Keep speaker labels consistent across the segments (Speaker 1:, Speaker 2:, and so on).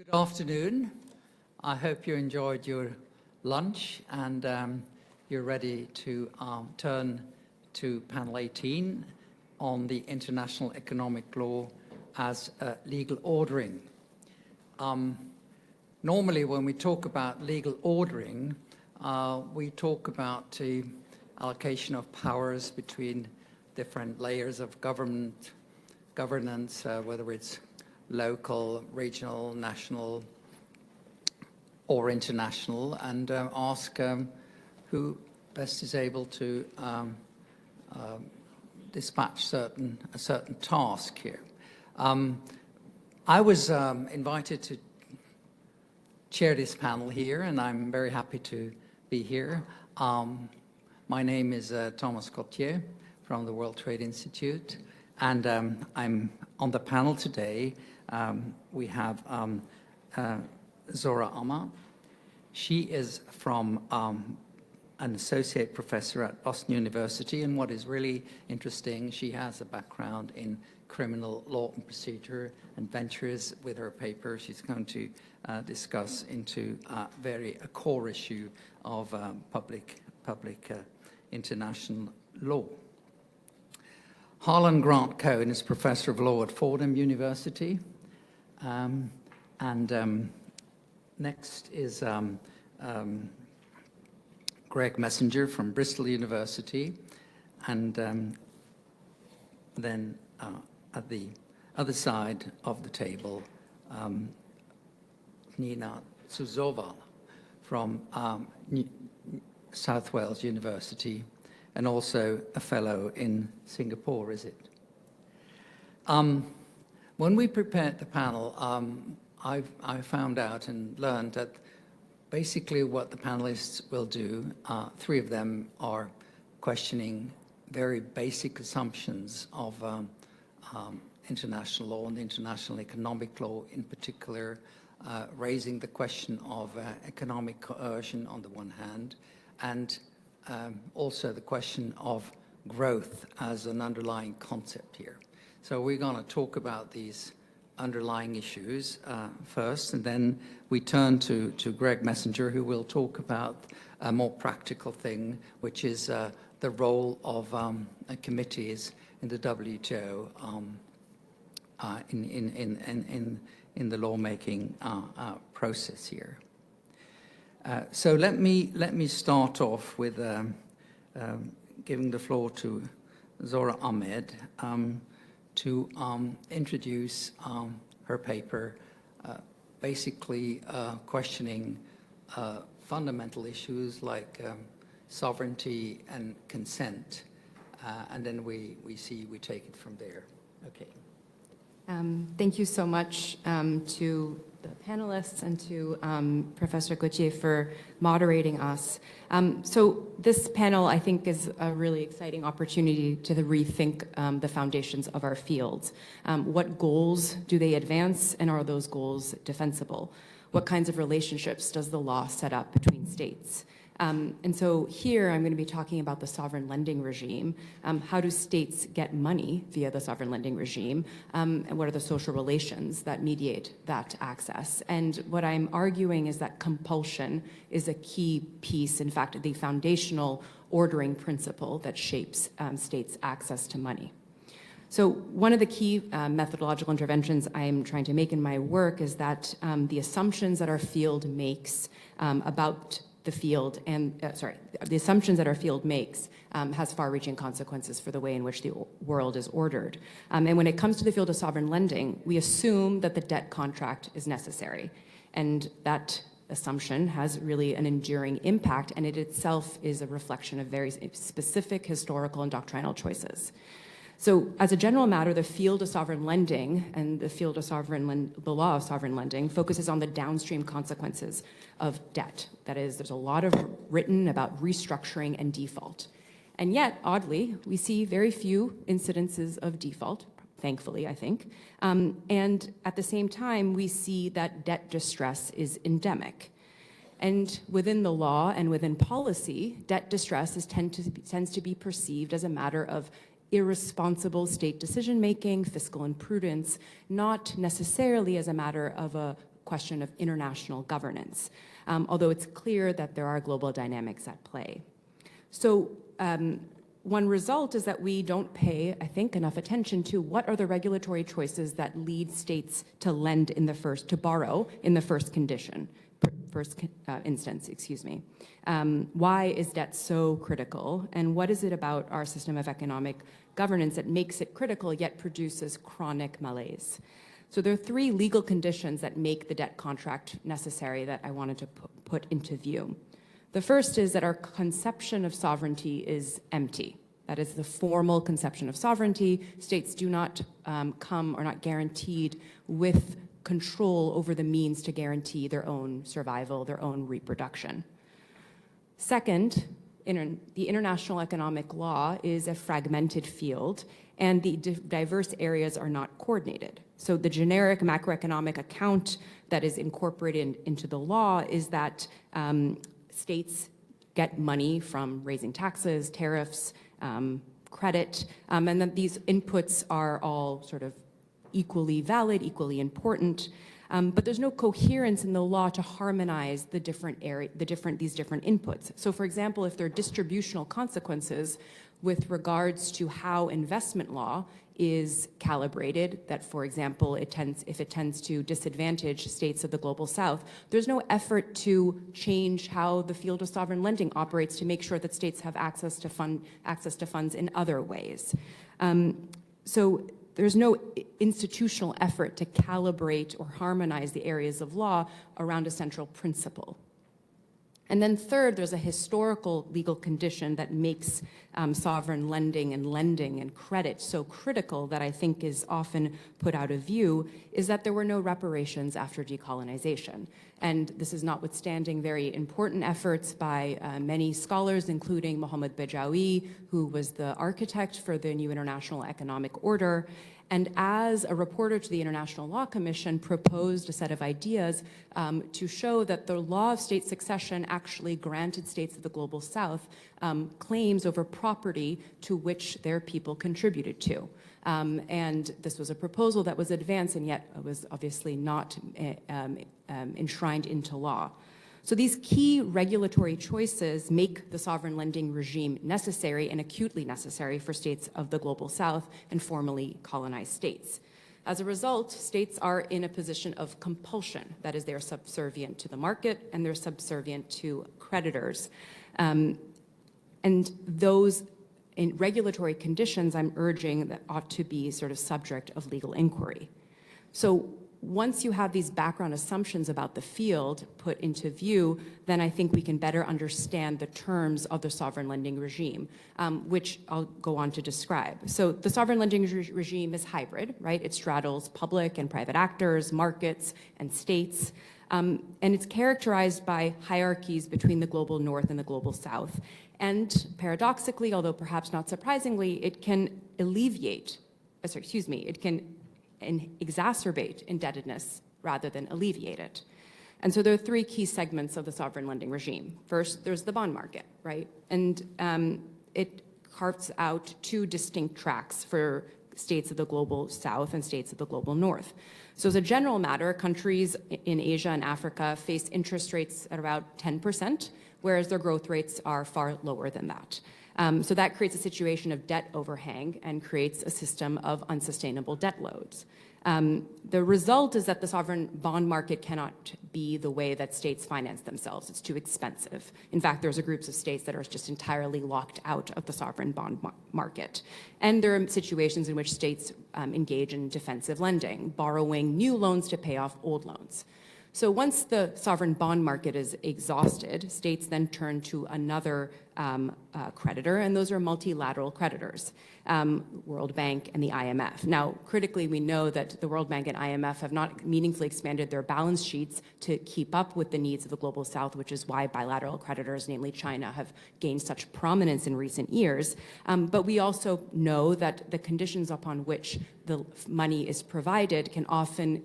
Speaker 1: Good afternoon. I hope you enjoyed your lunch and you're ready to turn to panel 18 on the international economic law as legal ordering. Normally when we talk about legal ordering, we talk about the allocation of powers between different layers of governance, whether it's local, regional, national, or international, and ask who best is able to dispatch a certain task here. I was invited to chair this panel here, and I'm very happy to be here. My name is Thomas Cottier from the World Trade Institute, and I'm on the panel today. We have Zohra Ahmed. She is from an associate professor at Boston University, and what is really interesting, she has a background in criminal law and procedure and ventures with her paper. She's going to discuss into a core issue of public international law. Harlan Cohen is professor of law at Fordham University. Next is Greg Messenger from Bristol University. And then at the other side of the table, Ntina Tzouvala from South Wales University, and also a fellow in Singapore, is it? When we prepared the panel, I found out and learned that basically what the panelists will do, three of them are questioning very basic assumptions of international law and international economic law in particular, raising the question of economic coercion on the one hand, and also the question of growth as an underlying concept here. So we're going to talk about these underlying issues first, and then we turn to Greg Messenger, who will talk about a more practical thing, which is the role of committees in the WTO in the lawmaking process here. So let me start off with giving the floor to Zohra Ahmed to introduce her paper, basically questioning fundamental issues like sovereignty and consent, and then we take it from there. Okay.
Speaker 2: Thank you so much to the panelists and to Professor Cottier for moderating us. So this panel, I think, is a really exciting opportunity to rethink the foundations of our fields. What goals do they advance, and are those goals defensible? What kinds of relationships does the law set up between states? And so here I'm going to be talking about the sovereign lending regime. How do states get money via the sovereign lending regime? And what are the social relations that mediate that access? And what I'm arguing is that compulsion is a key piece, in fact, the foundational ordering principle that shapes states' access to money. So one of the key methodological interventions I'm trying to make in my work is that the assumptions that our field makes about the field and, the assumptions that our field makes has far-reaching consequences for the way in which the world is ordered. And when it comes to the field of sovereign lending, we assume that the debt contract is necessary. And that assumption has really an enduring impact, and it itself is a reflection of very specific historical and doctrinal choices. So as a general matter, the field of sovereign lending and the field of the law of sovereign lending focuses on the downstream consequences of debt. That is, there's a lot of written about restructuring and default. And yet, oddly, we see very few incidences of default, thankfully, I think. And at the same time, we see that debt distress is endemic. And within the law and within policy, debt distress tends to be perceived as a matter of irresponsible state decision-making, fiscal imprudence, not necessarily as a matter of a question of international governance, although it's clear that there are global dynamics at play. So one result is that we don't pay, I think, enough attention to what are the regulatory choices that lead states to lend in the first, to borrow in the first instance, excuse me. Why is debt so critical? And what is it about our system of economic governance that makes it critical yet produces chronic malaise? So there are three legal conditions that make the debt contract necessary that I wanted to put into view. The first is that our conception of sovereignty is empty. That is the formal conception of sovereignty. States do not come or not guaranteed with control over the means to guarantee their own survival, their own reproduction. Second, the international economic law is a fragmented field, and the diverse areas are not coordinated. So the generic macroeconomic account that is incorporated into the law is that states get money from raising taxes, tariffs, credit, and that these inputs are all sort of equally valid, equally important, but there's no coherence in the law to harmonize these different inputs. So for example, if there are distributional consequences with regards to how investment law is calibrated, that for example, if it tends to disadvantage states of the global south, there's no effort to change how the field of sovereign lending operates to make sure that states have access to funds in other ways. So there's no institutional effort to calibrate or harmonize the areas of law around a central principle. And then third, there's a historical legal condition that makes sovereign lending and credit so critical that I think is often put out of view, is that there were no reparations after decolonization. And this is notwithstanding very important efforts by many scholars, including Mohamed Bejawi, who was the architect for the new international economic order. And as a reporter to the International Law Commission proposed a set of ideas to show that the law of state succession actually granted states of the global south claims over property to which their people contributed to. And this was a proposal that was advanced and yet was obviously not enshrined into law. So these key regulatory choices make the sovereign lending regime necessary and acutely necessary for states of the global south and formerly colonized states. As a result, states are in a position of compulsion. That is, they're subservient to the market and they're subservient to creditors. And those regulatory conditions I'm urging that ought to be sort of subject of legal inquiry. So once you have these background assumptions about the field put into view, then I think we can better understand the terms of the sovereign lending regime, which I'll go on to describe. So the sovereign lending regime is hybrid, right? It straddles public and private actors, markets, and states. And it's characterized by hierarchies between the global north and the global south. And paradoxically, although perhaps not surprisingly, it can exacerbate indebtedness rather than alleviate it. And so there are three key segments of the sovereign lending regime. First, there's the bond market, right? And it carves out two distinct tracks for states of the global south and states of the global north. So as a general matter, countries in Asia and Africa face interest rates at about 10%, whereas their growth rates are far lower than that. So that creates a situation of debt overhang and creates a system of unsustainable debt loads. The result is that the sovereign bond market cannot be the way that states finance themselves. It's too expensive. In fact, there's groups of states that are just entirely locked out of the sovereign bond market. And there are situations in which states engage in defensive lending, borrowing new loans to pay off old loans. So once the sovereign bond market is exhausted, states then turn to another creditor, and those are multilateral creditors, World Bank and the IMF. Now, critically, we know that the World Bank and IMF have not meaningfully expanded their balance sheets to keep up with the needs of the global south, which is why bilateral creditors, namely China, have gained such prominence in recent years. But we also know that the conditions upon which the money is provided can often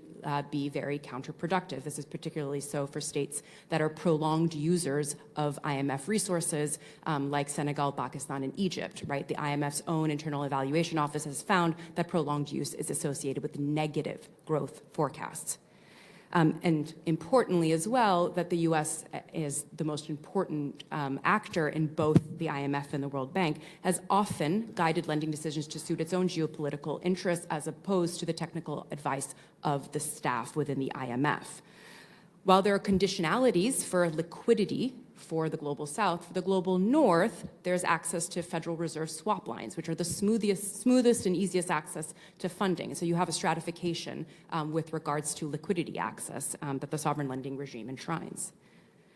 Speaker 2: be very counterproductive. This is particularly so for states that are prolonged users of IMF resources, like Senegal, Pakistan, and Egypt, right? The IMF's own internal evaluation office has found that prolonged use is associated with negative growth forecasts. And importantly as well, that the US is the most important actor in both the IMF and the World Bank, has often guided lending decisions to suit its own geopolitical interests as opposed to the technical advice of the staff within the IMF. While there are conditionalities for liquidity for the Global South, for the Global North, there's access to Federal Reserve swap lines, which are the smoothest and easiest access to funding. So you have a stratification with regards to liquidity access that the sovereign lending regime enshrines.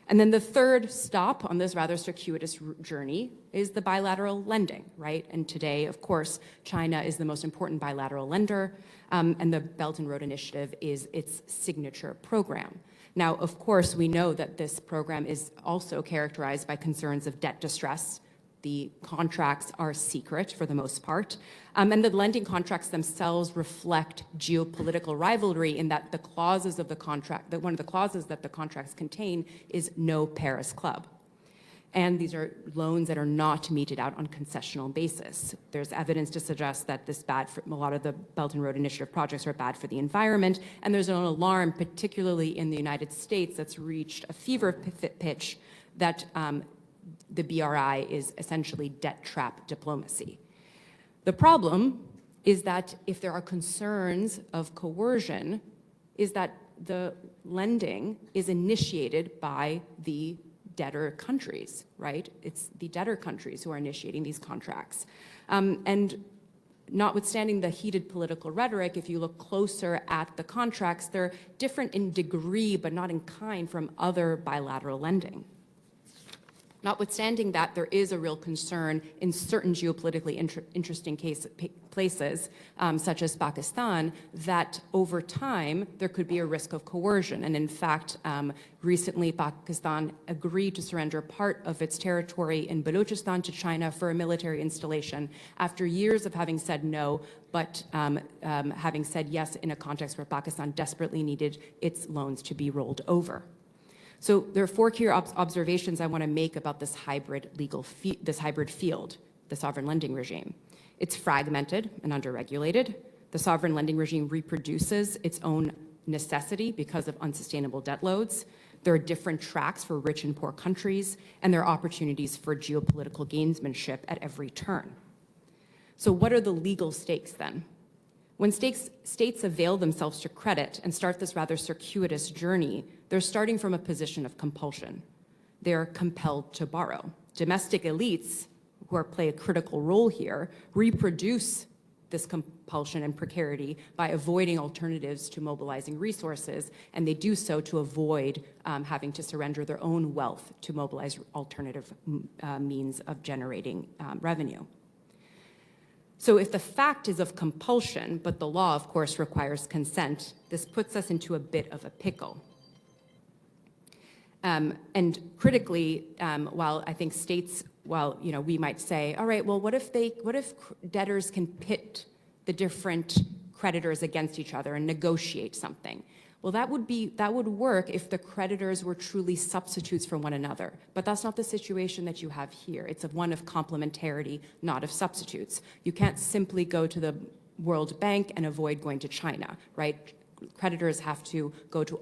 Speaker 2: And then the third stop on this rather circuitous journey is the bilateral lending, right? And today, of course, China is the most important bilateral lender, and the Belt and Road Initiative is its signature program. Now, of course, we know that this program is also characterized by concerns of debt distress. The contracts are secret for the most part, and the lending contracts themselves reflect geopolitical rivalry in that the clauses of the contract, that one of the clauses that the contracts contain is no Paris Club. And these are loans that are not meted out on concessional basis. There's evidence to suggest that this bad for a lot of the Belt and Road Initiative projects are bad for the environment, and there's an alarm, particularly in the United States, that's reached a fever pitch that the BRI is essentially debt trap diplomacy. The problem is that if there are concerns of coercion, is that the lending is initiated by the debtor countries, right? It's the debtor countries who are initiating these contracts. And notwithstanding the heated political rhetoric, if you look closer at the contracts, they're different in degree, but not in kind from other bilateral lending. Notwithstanding that, there is a real concern in certain geopolitically interesting places, such as Pakistan, that over time there could be a risk of coercion. And in fact, recently Pakistan agreed to surrender part of its territory in Balochistan to China for a military installation after years of having said no, but having said yes in a context where Pakistan desperately needed its loans to be rolled over. So there are four key observations I want to make about this hybrid field, the sovereign lending regime. It's fragmented and underregulated. The sovereign lending regime reproduces its own necessity because of unsustainable debt loads. There are different tracks for rich and poor countries, and there are opportunities for geopolitical gamesmanship at every turn. So what are the legal stakes then? When states avail themselves to credit and start this rather circuitous journey, they're starting from a position of compulsion. They're compelled to borrow. Domestic elites, who play a critical role here, reproduce this compulsion and precarity by avoiding alternatives to mobilizing resources, and they do so to avoid having to surrender their own wealth to mobilize alternative means of generating revenue. So if the fact is of compulsion, but the law, of course, requires consent, this puts us into a bit of a pickle. And critically, while I think states, we might say, all right, well, what if debtors can pit the different creditors against each other and negotiate something? Well, that would work if the creditors were truly substitutes for one another. But that's not the situation that you have here. It's one of complementarity, not of substitutes. You can't simply go to the World Bank and avoid going to China, right? Creditors have to go to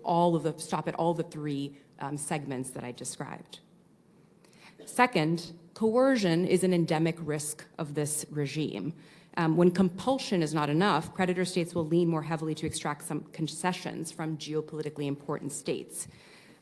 Speaker 2: stop at all the three segments that I described. Second, coercion is an endemic risk of this regime. When compulsion is not enough, creditor states will lean more heavily to extract some concessions from geopolitically important states.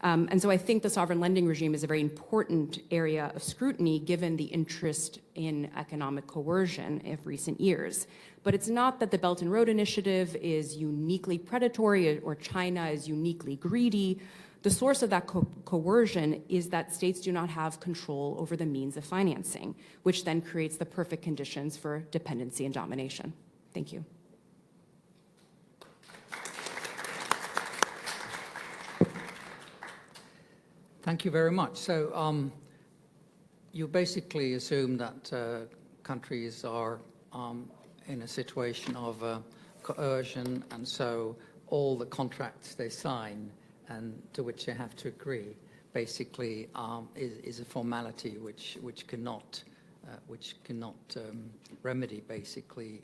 Speaker 2: And so I think the sovereign lending regime is a very important area of scrutiny given the interest in economic coercion of recent years. But it's not that the Belt and Road Initiative is uniquely predatory or China is uniquely greedy. The source of that coercion is that states do not have control over the means of financing, which then creates the perfect conditions for dependency and domination. Thank you.
Speaker 1: Thank you very much. So you basically assume that countries are in a situation of coercion, and so all the contracts they sign and to which they have to agree, basically is a formality which cannot remedy basically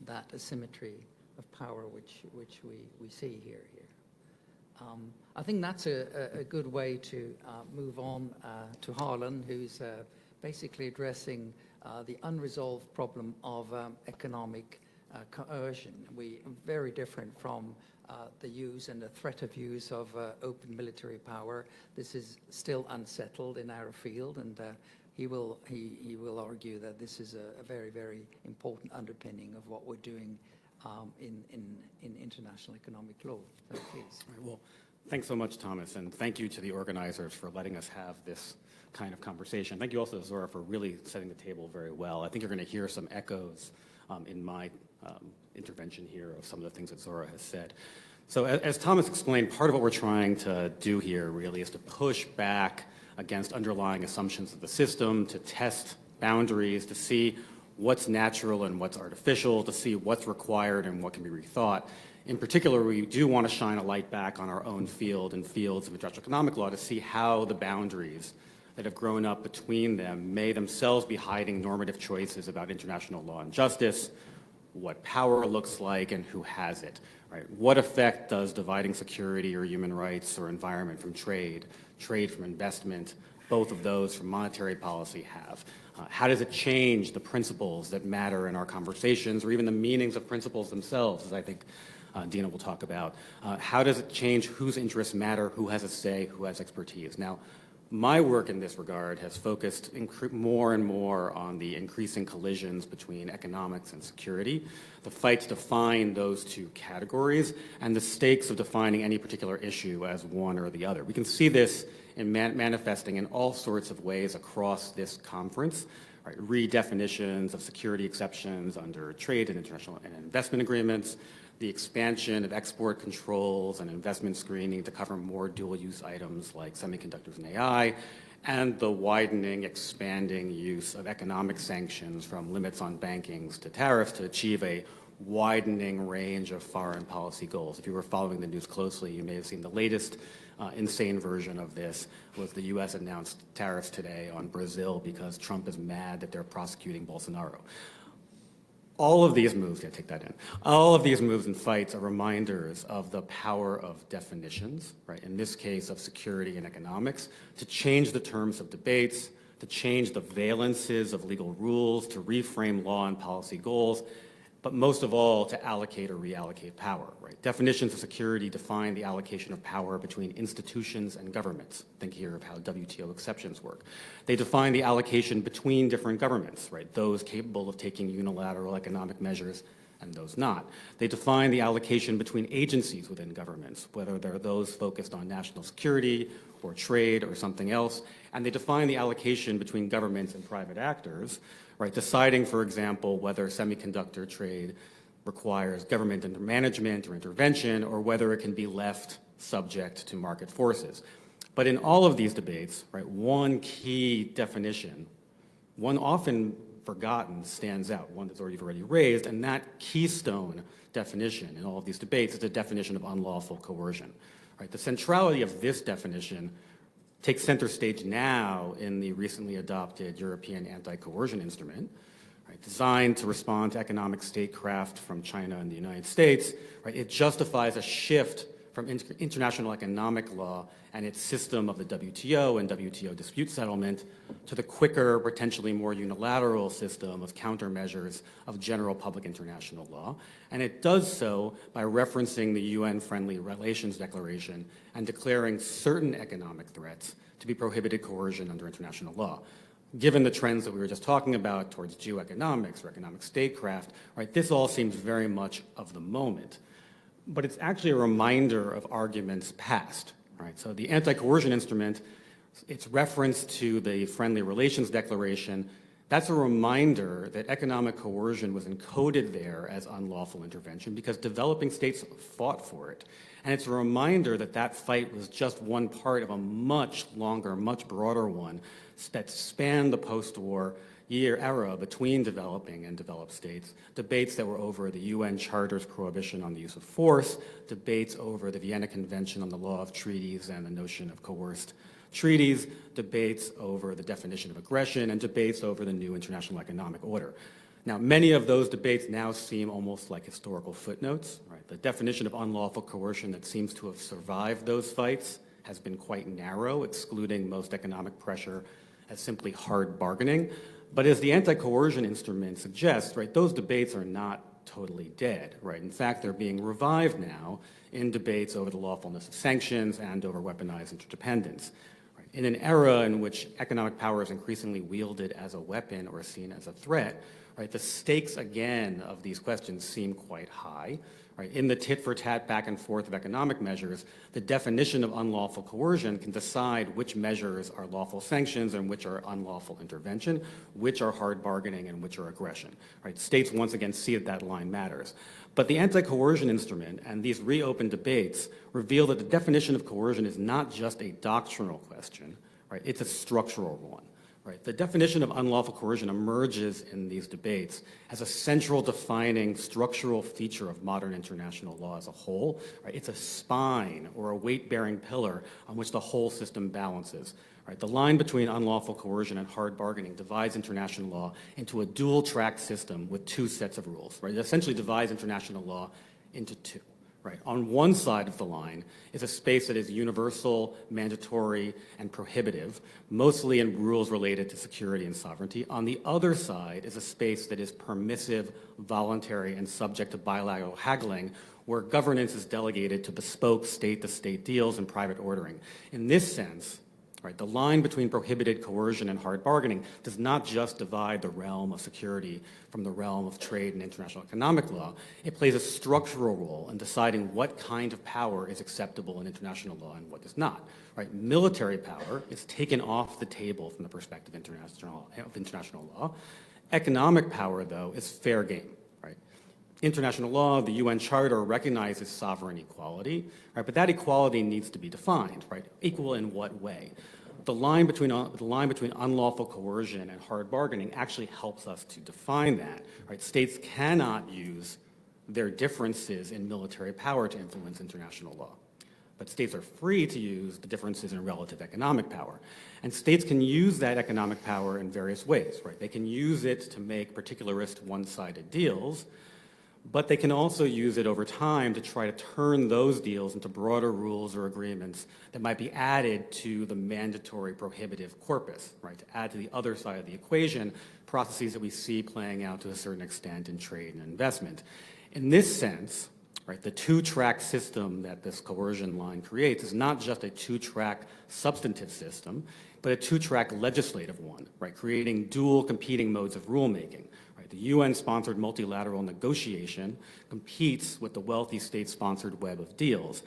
Speaker 1: that asymmetry of power which we see here. I think that's a good way to move on to Harlan, who's basically addressing the unresolved problem of economic coercion. We are very different from the use and the threat of use of open military power. This is still unsettled in our field, and he will argue that this is a very, very important underpinning of what we're doing in international economic law. So please.
Speaker 3: All right, well, thanks so much, Thomas, and thank you to the organizers for letting us have this kind of conversation. Thank you also, Zohra, for really setting the table very well. I think you're going to hear some echoes in my intervention here of some of the things that Zohra has said. So as Thomas explained, part of what we're trying to do here really is to push back against underlying assumptions of the system, to test boundaries, to see what's natural and what's artificial, to see what's required and what can be rethought. In particular, we do want to shine a light back on our own field and fields of international economic law to see how the boundaries that have grown up between them may themselves be hiding normative choices about international law and justice, what power looks like and who has it, right? What effect does dividing security or human rights or environment from trade from investment, both of those from monetary policy have? How does it change the principles that matter in our conversations, or even the meanings of principles themselves, as I think Ntina will talk about? How does it change whose interests matter, who has a say, who has expertise? Now, my work in this regard has focused more and more on the increasing collisions between economics and security, the fight to define those two categories, and the stakes of defining any particular issue as one or the other. We can see this in manifesting in all sorts of ways across this conference, right? Redefinitions of security exceptions under trade and international and investment agreements, the expansion of export controls and investment screening to cover more dual-use items like semiconductors and AI, and the widening, expanding use of economic sanctions from limits on bankings to tariffs to achieve a widening range of foreign policy goals. If you were following the news closely, you may have seen the latest insane version of this was the U.S. announced tariffs today on Brazil because Trump is mad that they're prosecuting Bolsonaro. All of these moves, take that in. All of these moves and fights are reminders of the power of definitions, right? In this case of security and economics, to change the terms of debates, to change the valences of legal rules, to reframe law and policy goals, but most of all, to allocate or reallocate power, right? Definitions of security define the allocation of power between institutions and governments. Think here of how WTO exceptions work. They define the allocation between different governments, right? Those capable of taking unilateral economic measures and those not. They define the allocation between agencies within governments, whether they're those focused on national security or trade or something else. And they define the allocation between governments and private actors, right, deciding, for example, whether semiconductor trade requires government management or intervention, or whether it can be left subject to market forces. But in all of these debates, right, one key definition, one often forgotten, stands out, one that's already raised, and that keystone definition in all of these debates is the definition of unlawful coercion. Right? The centrality of this definition takes center stage now in the recently adopted European anti-coercion instrument, right, designed to respond to economic statecraft from China and the United States. Right, it justifies a shift from international economic law and its system of the WTO and WTO dispute settlement to the quicker, potentially more unilateral system of countermeasures of general public international law. And it does so by referencing the UN Friendly Relations Declaration and declaring certain economic threats to be prohibited coercion under international law. Given the trends that we were just talking about towards geoeconomics or economic statecraft, right, this all seems very much of the moment. But it's actually a reminder of arguments past, right? So the anti-coercion instrument, its reference to the Friendly Relations Declaration, that's a reminder that economic coercion was encoded there as unlawful intervention because developing states fought for it. And it's a reminder that that fight was just one part of a much longer, much broader one that spanned the post-war era between developing and developed states, debates that were over the UN Charter's prohibition on the use of force, debates over the Vienna Convention on the law of treaties and the notion of coerced treaties, debates over the definition of aggression, and debates over the new international economic order. Now, many of those debates now seem almost like historical footnotes, right? right? The definition of unlawful coercion that seems to have survived those fights has been quite narrow, excluding most economic pressure as simply hard bargaining. But as the anti-coercion instrument suggests, right, those debates are not totally dead, right? In fact, they're being revived now in debates over the lawfulness of sanctions and over weaponized interdependence. Right? In an era in which economic power is increasingly wielded as a weapon or seen as a threat, right, the stakes again of these questions seem quite high. Right? In the tit-for-tat back and forth of economic measures, the definition of unlawful coercion can decide which measures are lawful sanctions and which are unlawful intervention, which are hard bargaining and which are aggression. Right? States once again see that line matters. But the anti-coercion instrument and these reopened debates reveal that the definition of coercion is not just a doctrinal question, right? It's a structural one. Right. The definition of unlawful coercion emerges in these debates as a central defining structural feature of modern international law as a whole. Right. It's a spine or a weight-bearing pillar on which the whole system balances. Right. The line between unlawful coercion and hard bargaining divides international law into a dual-track system with two sets of rules. Right. It essentially divides international law into two. Right. On one side of the line is a space that is universal, mandatory, and prohibitive, mostly in rules related to security and sovereignty. On the other side is a space that is permissive, voluntary, and subject to bilateral haggling, where governance is delegated to bespoke state-to-state deals and private ordering. In this sense, right, the line between prohibited coercion and hard bargaining does not just divide the realm of security from the realm of trade and international economic law. It plays a structural role in deciding what kind of power is acceptable in international law and what is not. Right? Military power is taken off the table from the perspective of international law. Economic power, though, is fair game. Right? International law, the UN Charter recognizes sovereign equality, right? But that equality needs to be defined, right? Equal in what way? The line between unlawful coercion and hard bargaining actually helps us to define that, right? States cannot use their differences in military power to influence international law. But states are free to use the differences in relative economic power. And states can use that economic power in various ways, right? They can use it to make particularist one-sided deals, but they can also use it over time to try to turn those deals into broader rules or agreements that might be added to the mandatory prohibitive corpus, right? To add to the other side of the equation, processes that we see playing out to a certain extent in trade and investment. In this sense, right, the two-track system that this coercion line creates is not just a two-track substantive system, but a two-track legislative one, right? Creating dual competing modes of rulemaking. The UN-sponsored multilateral negotiation competes with the wealthy state-sponsored web of deals.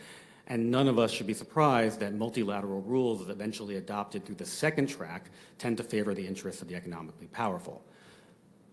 Speaker 3: And none of us should be surprised that multilateral rules eventually adopted through the second track tend to favor the interests of the economically powerful.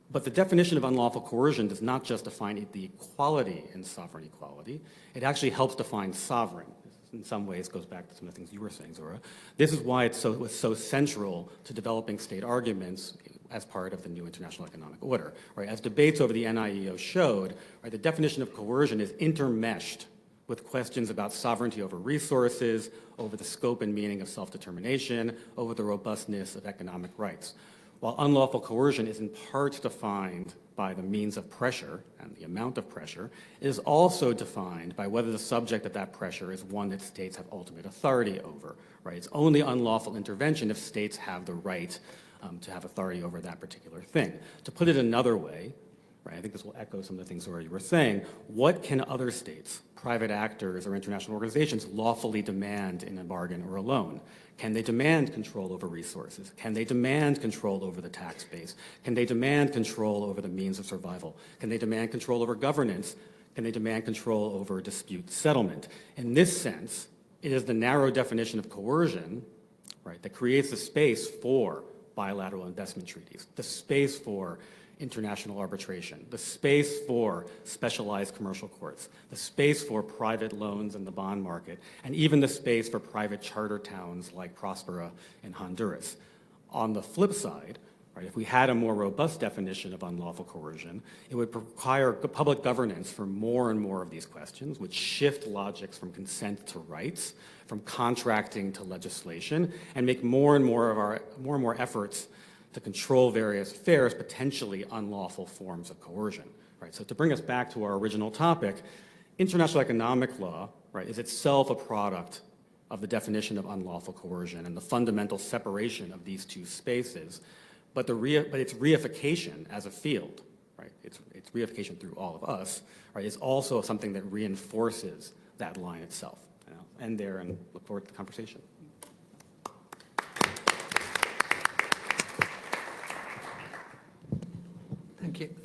Speaker 3: But the definition of unlawful coercion does not just define the equality in sovereign equality. It actually helps define sovereign. In some ways goes back to some of the things you were saying, Zohra. This is why it was so central to developing state arguments as part of the new international economic order. Right? As debates over the NIEO showed, right, the definition of coercion is intermeshed with questions about sovereignty over resources, over the scope and meaning of self-determination, over the robustness of economic rights. While unlawful coercion is in part defined by the means of pressure and the amount of pressure, it is also defined by whether the subject of that pressure is one that states have ultimate authority over. Right? It's only unlawful intervention if states have the right to have authority over that particular thing. To put it another way, right, I think this will echo some of the things Zohra you were saying, what can other states, private actors, or international organizations lawfully demand in a bargain or a loan? Can they demand control over resources? Can they demand control over the tax base? Can they demand control over the means of survival? Can they demand control over governance? Can they demand control over dispute settlement? In this sense, it is the narrow definition of coercion, right, that creates the space for bilateral investment treaties, the space for international arbitration, the space for specialized commercial courts, the space for private loans in the bond market, and even the space for private charter towns like Prospera in Honduras. On the flip side, right, if we had a more robust definition of unlawful coercion, it would require public governance for more and more of these questions, which shift logics from consent to rights, from contracting to legislation, and make more and more efforts to control various fair, potentially unlawful forms of coercion. Right? So to bring us back to our original topic, International economic law, right, is itself a product of the definition of unlawful coercion and the fundamental separation of these two spaces, but its reification as a field, right, its reification through all of us, right, is also something that reinforces that line itself. And I'll end there and look forward to the conversation.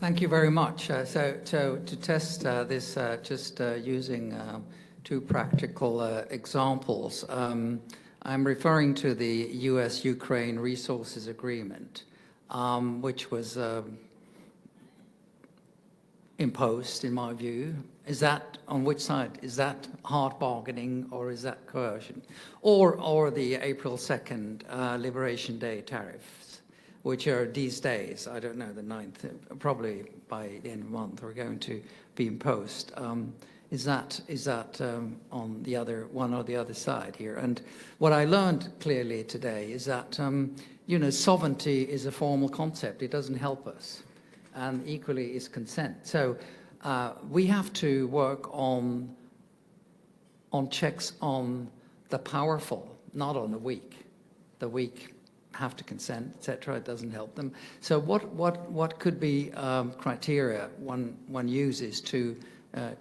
Speaker 1: Thank you very much. So to test this, just using two practical examples, I'm referring to the U.S.-Ukraine Resources Agreement, which was imposed, in my view. Is that, on which side? Is that hard bargaining or is that coercion? Or the April 2nd Liberation Day tariffs, which are these days, I don't know, the 9th, probably by the end of the month, are going to be imposed. Is that on the other one or the other side here? And what I learned clearly today is that you know, sovereignty is a formal concept. It doesn't help us, and equally is consent. So we have to work on checks on the powerful, not on the weak. The weak have to consent, etc. It doesn't help them. So what could be criteria one uses to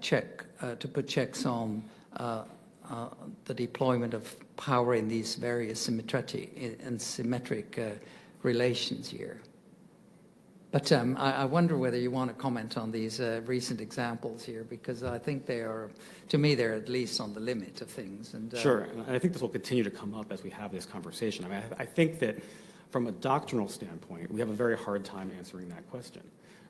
Speaker 1: check to put checks on the deployment of power in these various symmetric relations here? But I wonder whether you want to comment on these recent examples here, because I think they are, to me, they're at least on the limit of things. And
Speaker 3: sure, and I think this will continue to come up as we have this conversation. I mean, I think that from a doctrinal standpoint, we have a very hard time answering that question,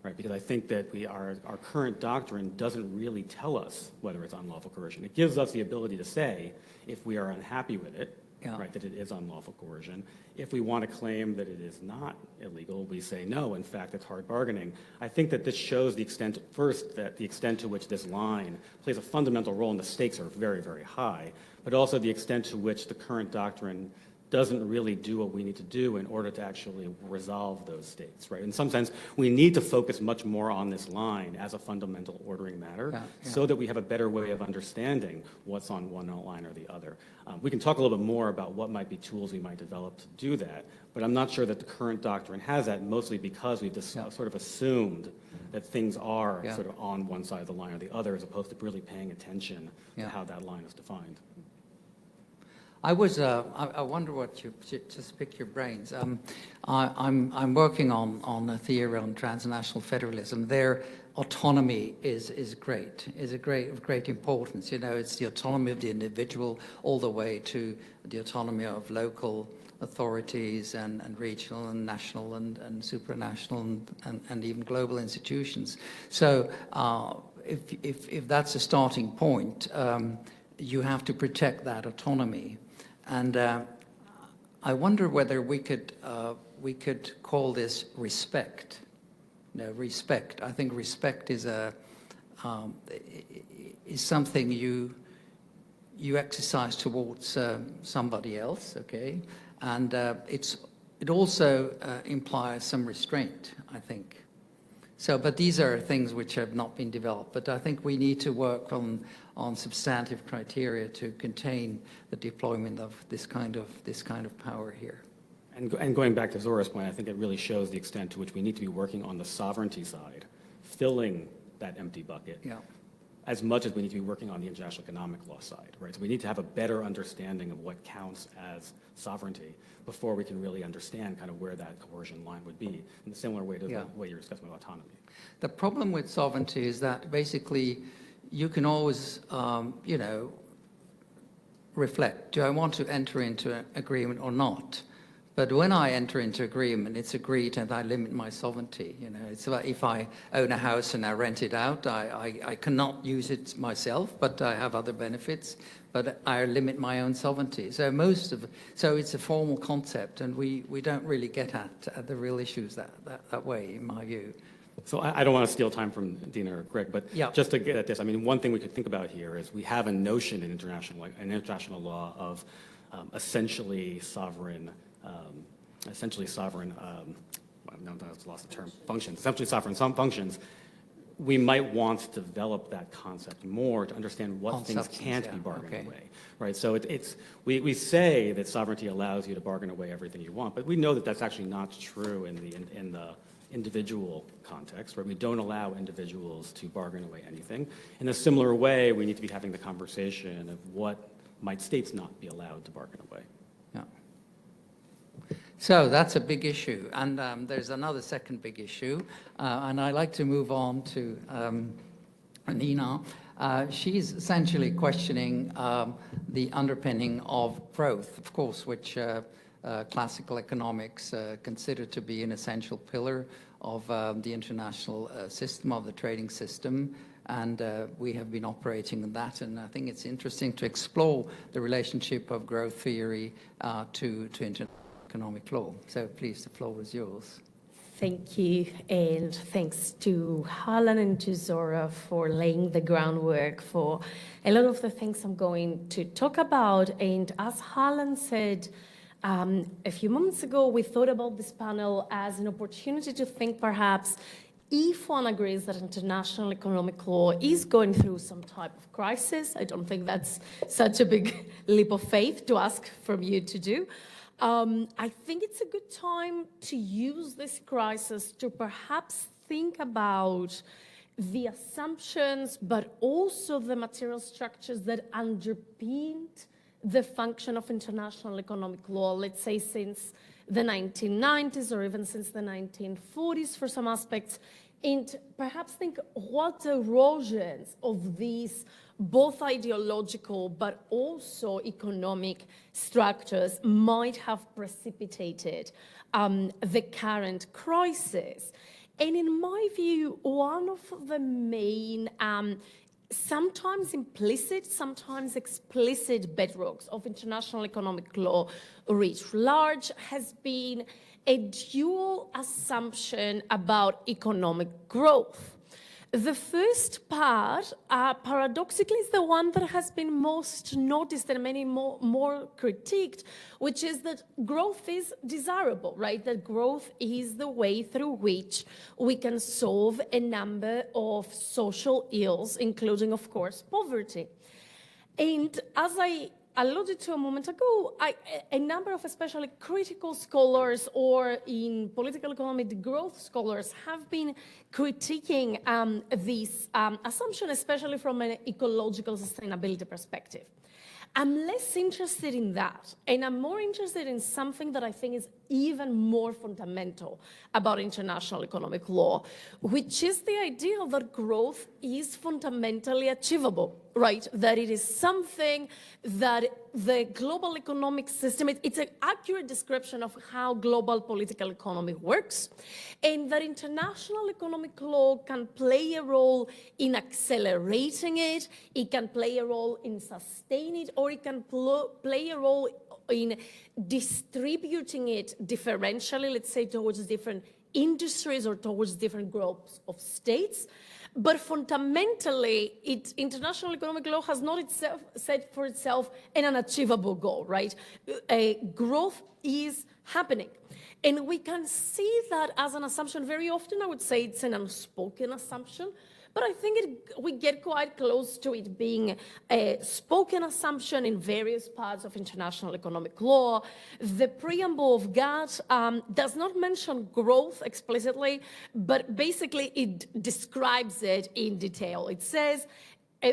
Speaker 3: right? Because I think that our current doctrine doesn't really tell us whether it's unlawful coercion. It gives us the ability to say, if we are unhappy with it, right, that it is unlawful coercion. If we want to claim that it is not illegal, we say no, in fact, it's hard bargaining. I think that this shows the extent, first, that the extent to which this line plays a fundamental role, and the stakes are very, very high, but also the extent to which the current doctrine doesn't really do what we need to do in order to actually resolve those states, right? In some sense, we need to focus much more on this line as a fundamental ordering matter so that we have a better way of understanding what's on one line or the other. We can talk a little bit more about what might be tools we might develop to do that, but I'm not sure that the current doctrine has that, mostly because we've just sort of assumed that things are sort of on one side of the line or the other, as opposed to really paying attention to how that line is defined.
Speaker 1: I wonder what you, just pick your brains. I'm working on a theory on transnational federalism. Their autonomy is great, of great importance. You know, it's the autonomy of the individual all the way to the autonomy of local authorities and regional and national and supranational and even global institutions. So if that's a starting point, you have to protect that autonomy. And I wonder whether we could call this respect. No, respect. I think respect is something you exercise towards somebody else. Okay, and it also implies some restraint, I think. So, but these are things which have not been developed. But I think we need to work on substantive criteria to contain the deployment of this kind of power here.
Speaker 3: And going back to Zohra's point, I think it really shows the extent to which we need to be working on the sovereignty side, filling that empty bucket, as much as we need to be working on the international economic law side, right? So we need to have a better understanding of what counts as sovereignty before we can really understand kind of where that coercion line would be, in a similar way to the way you're discussing about autonomy.
Speaker 1: The problem with sovereignty is that basically you can always, you know, reflect, do I want to enter into an agreement or not? But when I enter into agreement, it's agreed and I limit my sovereignty. You know, it's like if I own a house and I rent it out, I cannot use it myself, but I have other benefits, but I limit my own sovereignty. So so it's a formal concept, and we don't really get at the real issues that way, in my view.
Speaker 3: So I don't want to steal time from Ntina or Greg, but just to get at this, I mean, one thing we could think about here is we have a notion in international law of essentially sovereign functions, essentially sovereign functions, we might want to develop that concept more to understand what things can't be bargained away, right? So we say that sovereignty allows you to bargain away everything you want, but we know that that's actually not true in the individual context, right? We don't allow individuals to bargain away anything. In a similar way, we need to be having the conversation of what might states not be allowed to bargain away.
Speaker 1: Yeah. So that's a big issue. And there's another second big issue. And I'd like to move on to Ntina. She's essentially questioning the underpinning of growth, of course, which classical economics consider to be an essential pillar of the international system, of the trading system. And we have been operating on that. And I think it's interesting to explore the relationship of growth theory to international economic law. So please, the floor is yours.
Speaker 4: Thank you, and thanks to Harlan and to Zohra for laying the groundwork for a lot of the things I'm going to talk about. And as Harlan said a few moments ago, we thought about this panel as an opportunity to think perhaps if one agrees that international economic law is going through some type of crisis. I don't think that's such a big leap of faith to ask from you to do. I think it's a good time to use this crisis to perhaps think about the assumptions, but also the material structures that underpinned the function of international economic law, let's say since the 1990s or even since the 1940s for some aspects, and perhaps think what erosions of these both ideological but also economic structures might have precipitated the current crisis. And in my view, one of the main sometimes implicit, sometimes explicit bedrocks of international economic law writ large has been a dual assumption about economic growth. The first part, paradoxically, is the one that has been most noticed and many more critiqued, which is that growth is desirable, right? That growth is the way through which we can solve a number of social ills, including, of course, poverty. And as I alluded to a moment ago, a number of especially critical scholars or in political economy, the growth scholars have been critiquing this assumption, especially from an ecological sustainability perspective. I'm less interested in that, and I'm more interested in something that I think is even more fundamental about international economic law, which is the idea that growth is fundamentally achievable, right? That it is something that the global economic system, it's an accurate description of how global political economy works, and that international economic law can play a role in accelerating it, it can play a role in sustaining it, or it can play a role in distributing it differentially, let's say towards different industries or towards different groups of states. But fundamentally, international economic law has not itself set for itself an unachievable goal, right? Growth is happening. And we can see that as an assumption. Very often, I would say it's an unspoken assumption, but I think we get quite close to it being a spoken assumption in various parts of international economic law. The preamble of GATT does not mention growth explicitly, but basically it describes it in detail. It says,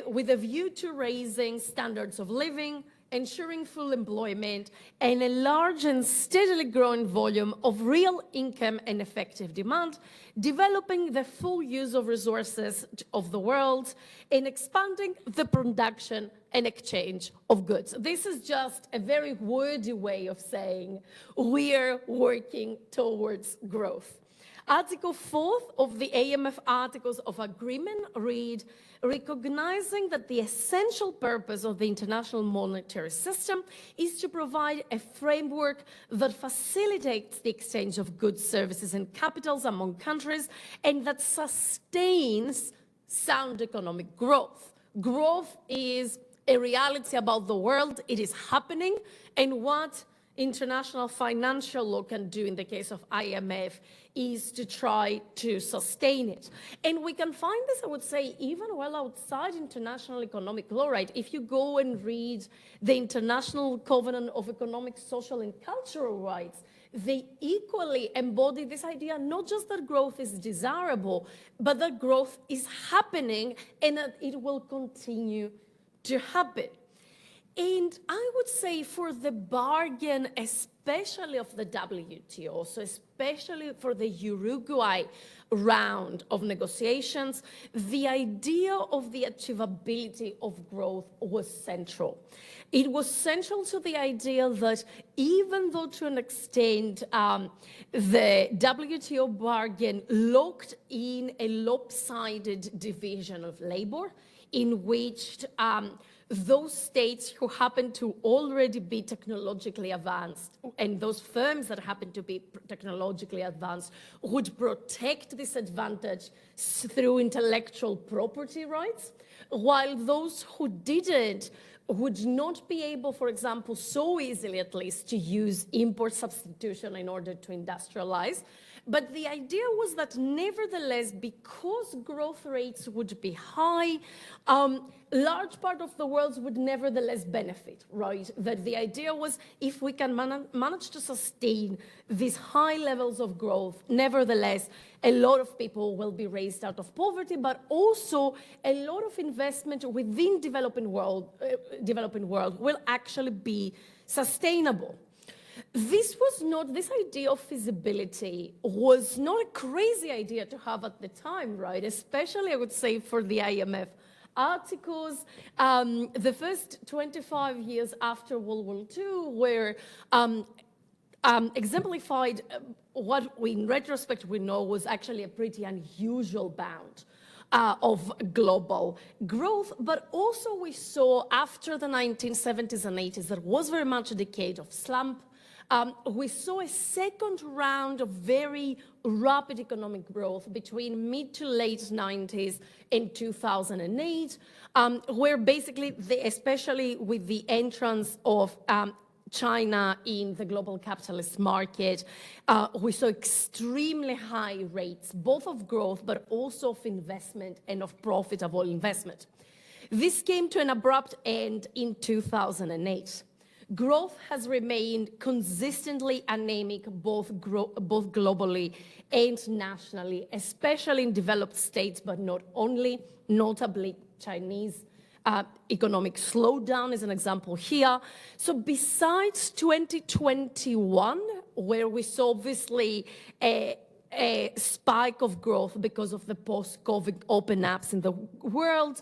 Speaker 4: with a view to raising standards of living, ensuring full employment, and a large and steadily growing volume of real income and effective demand, developing the full use of resources of the world, and expanding the production and exchange of goods. This is just a very wordy way of saying we're working towards growth. Article 4 of the AMF Articles of Agreement read, recognizing that the essential purpose of the international monetary system is to provide a framework that facilitates the exchange of goods, services, and capitals among countries, and that sustains sound economic growth. Growth is a reality about the world. It is happening, and what international financial law can do in the case of IMF is to try to sustain it. And we can find this, I would say, even well outside international economic law, right? If you go and read the International Covenant of Economic, Social, and Cultural Rights, they equally embody this idea, not just that growth is desirable, but that growth is happening and that it will continue to happen. And I would say for the bargain, especially of the WTO, so especially for the Uruguay round of negotiations, the idea of the achievability of growth was central. It was central to the idea that even though to an extent the WTO bargain locked in a lopsided division of labor in which those states who happen to already be technologically advanced and those firms that happen to be technologically advanced would protect this advantage through intellectual property rights, while those who didn't would not be able, for example, so easily at least to use import substitution in order to industrialize. But the idea was that nevertheless, because growth rates would be high, large part of the world would nevertheless benefit, right? That the idea was if we can manage to sustain these high levels of growth, nevertheless, a lot of people will be raised out of poverty, but also a lot of investment within developing world will actually be sustainable. This idea of feasibility was not a crazy idea to have at the time, right? Especially, I would say, for the IMF articles. The first 25 years after World War II were exemplified what we, in retrospect, we know was actually a pretty unusual bound of global growth, but also we saw after the 1970s and 80s, there was very much a decade of slump. We saw a second round of very rapid economic growth between mid to late 90s and 2008, where basically, especially with the entrance of China in the global capitalist market, we saw extremely high rates, both of growth, but also of investment and of profitable investment. This came to an abrupt end in 2008. Growth has remained consistently anemic, both globally and nationally, especially in developed states, but not only, notably Chinese economic slowdown is an example here. So besides 2021, where we saw obviously a spike of growth because of the post-COVID open-ups in the world,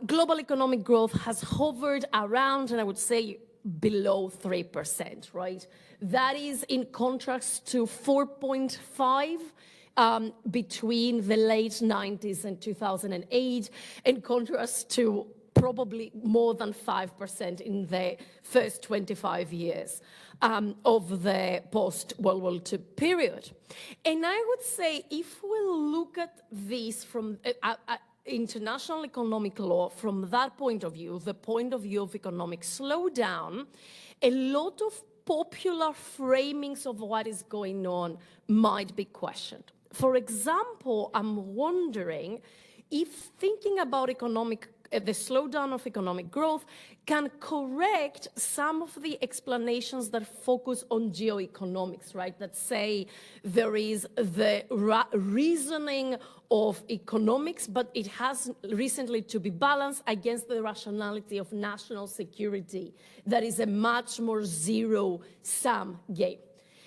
Speaker 4: global economic growth has hovered around, and I would say, below 3%, right? That is in contrast to 4.5 between the late 90s and 2008, in contrast to probably more than 5% in the first 25 years of the post-World War II period. And I would say if we look at this from international economic law, from that point of view, the point of view of economic slowdown, a lot of popular framings of what is going on might be questioned. For example, I'm wondering if thinking about the slowdown of economic growth can correct some of the explanations that focus on geoeconomics, right? That say there is the reasoning of economics, but it has recently to be balanced against the rationality of national security. That is a much more zero-sum game.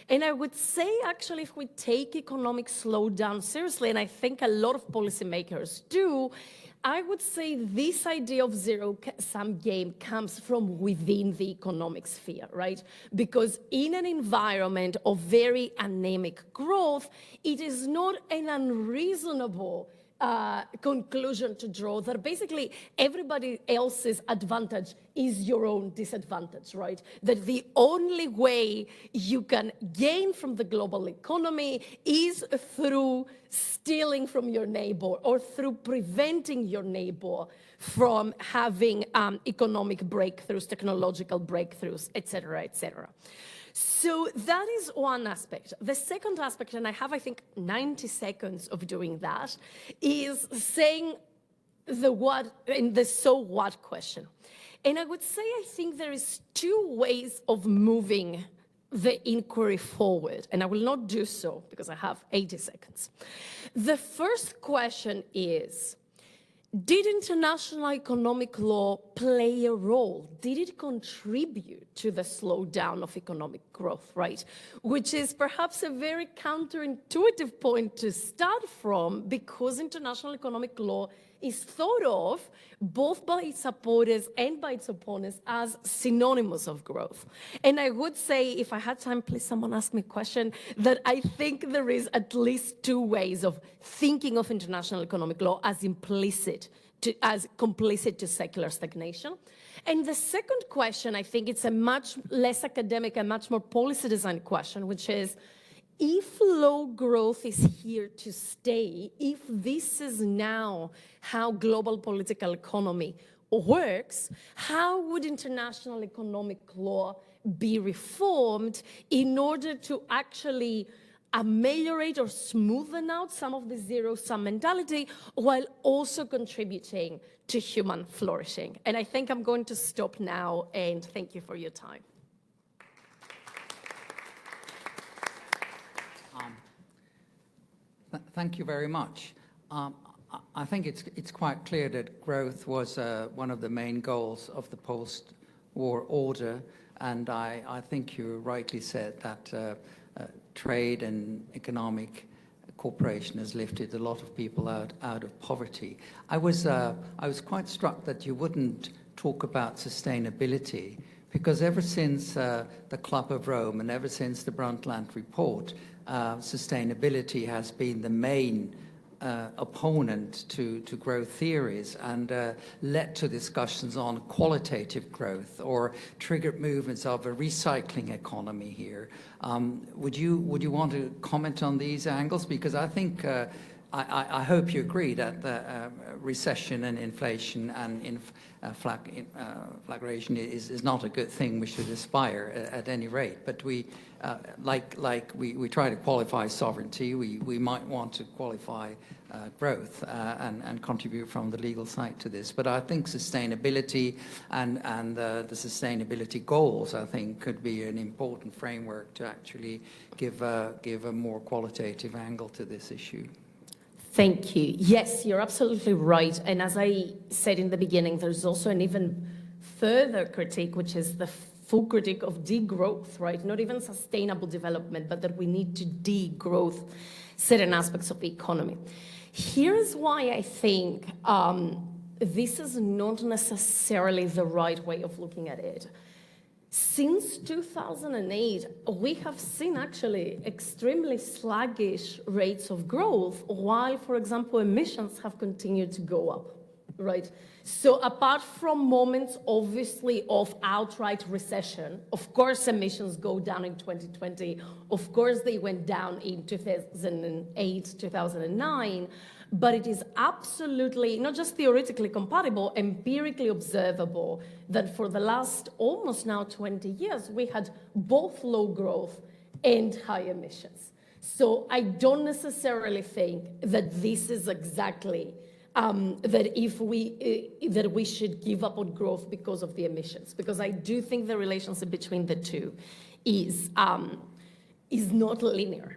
Speaker 4: And I would say, actually, if we take economic slowdown seriously, and I think a lot of policymakers do, I would say this idea of zero-sum game comes from within the economic sphere, right? Because in an environment of very anemic growth, it is not an unreasonable conclusion to draw that basically everybody else's advantage is your own disadvantage, right? That the only way you can gain from the global economy is through stealing from your neighbor or through preventing your neighbor from having economic breakthroughs, technological breakthroughs, et cetera, et cetera. So that is one aspect. The second aspect, and I have, I think, 90 seconds of doing that, is saying the what and the so what question. And I would say I think there is two ways of moving the inquiry forward, and I will not do so because I have 80 seconds. The first question is, did international economic law play a role? Did it contribute to the slowdown of economic growth, right? Which is perhaps a very counterintuitive point to start from, because international economic law is thought of both by its supporters and by its opponents as synonymous of growth. And I would say, if I had time, please someone ask me a question, that I think there is at least two ways of thinking of international economic law as as complicit to secular stagnation. And the second question, I think it's a much less academic and much more policy design question, which is, if low growth is here to stay, if this is now how global political economy works, how would international economic law be reformed in order to actually ameliorate or smoothen out some of the zero-sum mentality while also contributing to human flourishing? And I think I'm going to stop now, and thank you for your time.
Speaker 1: Thank you very much. I think it's quite clear that growth was one of the main goals of the post-war order, and I think you rightly said that trade and economic cooperation has lifted a lot of people out of poverty. I was quite struck that you wouldn't talk about sustainability, because ever since the Club of Rome and ever since the Brundtland Report, sustainability has been the main opponent to growth theories, and led to discussions on qualitative growth or triggered movements of a recycling economy here. Would you want to comment on these angles? Because I think I hope you agree that the recession and inflation and flagration is not a good thing we should aspire at any rate. But we, we try to qualify sovereignty, we might want to qualify growth and contribute from the legal side to this. But I think sustainability and the sustainability goals, I think, could be an important framework to actually give a more qualitative angle to this issue.
Speaker 4: Thank you. Yes, you're absolutely right. And as I said in the beginning, there's also an even further critique, which is the full critique of degrowth, right? Not even sustainable development, but that we need to degrowth certain aspects of the economy. Here's why I think this is not necessarily the right way of looking at it. Since 2008, we have seen actually extremely sluggish rates of growth, while, for example, emissions have continued to go up, right? So apart from moments, obviously, of outright recession, of course, emissions go down in 2020. Of course, they went down in 2008, 2009. But it is absolutely, not just theoretically compatible, empirically observable that for the last almost now 20 years, we had both low growth and high emissions. So I don't necessarily think that this is exactly that we should give up on growth because of the emissions, because I do think the relationship between the two is not linear.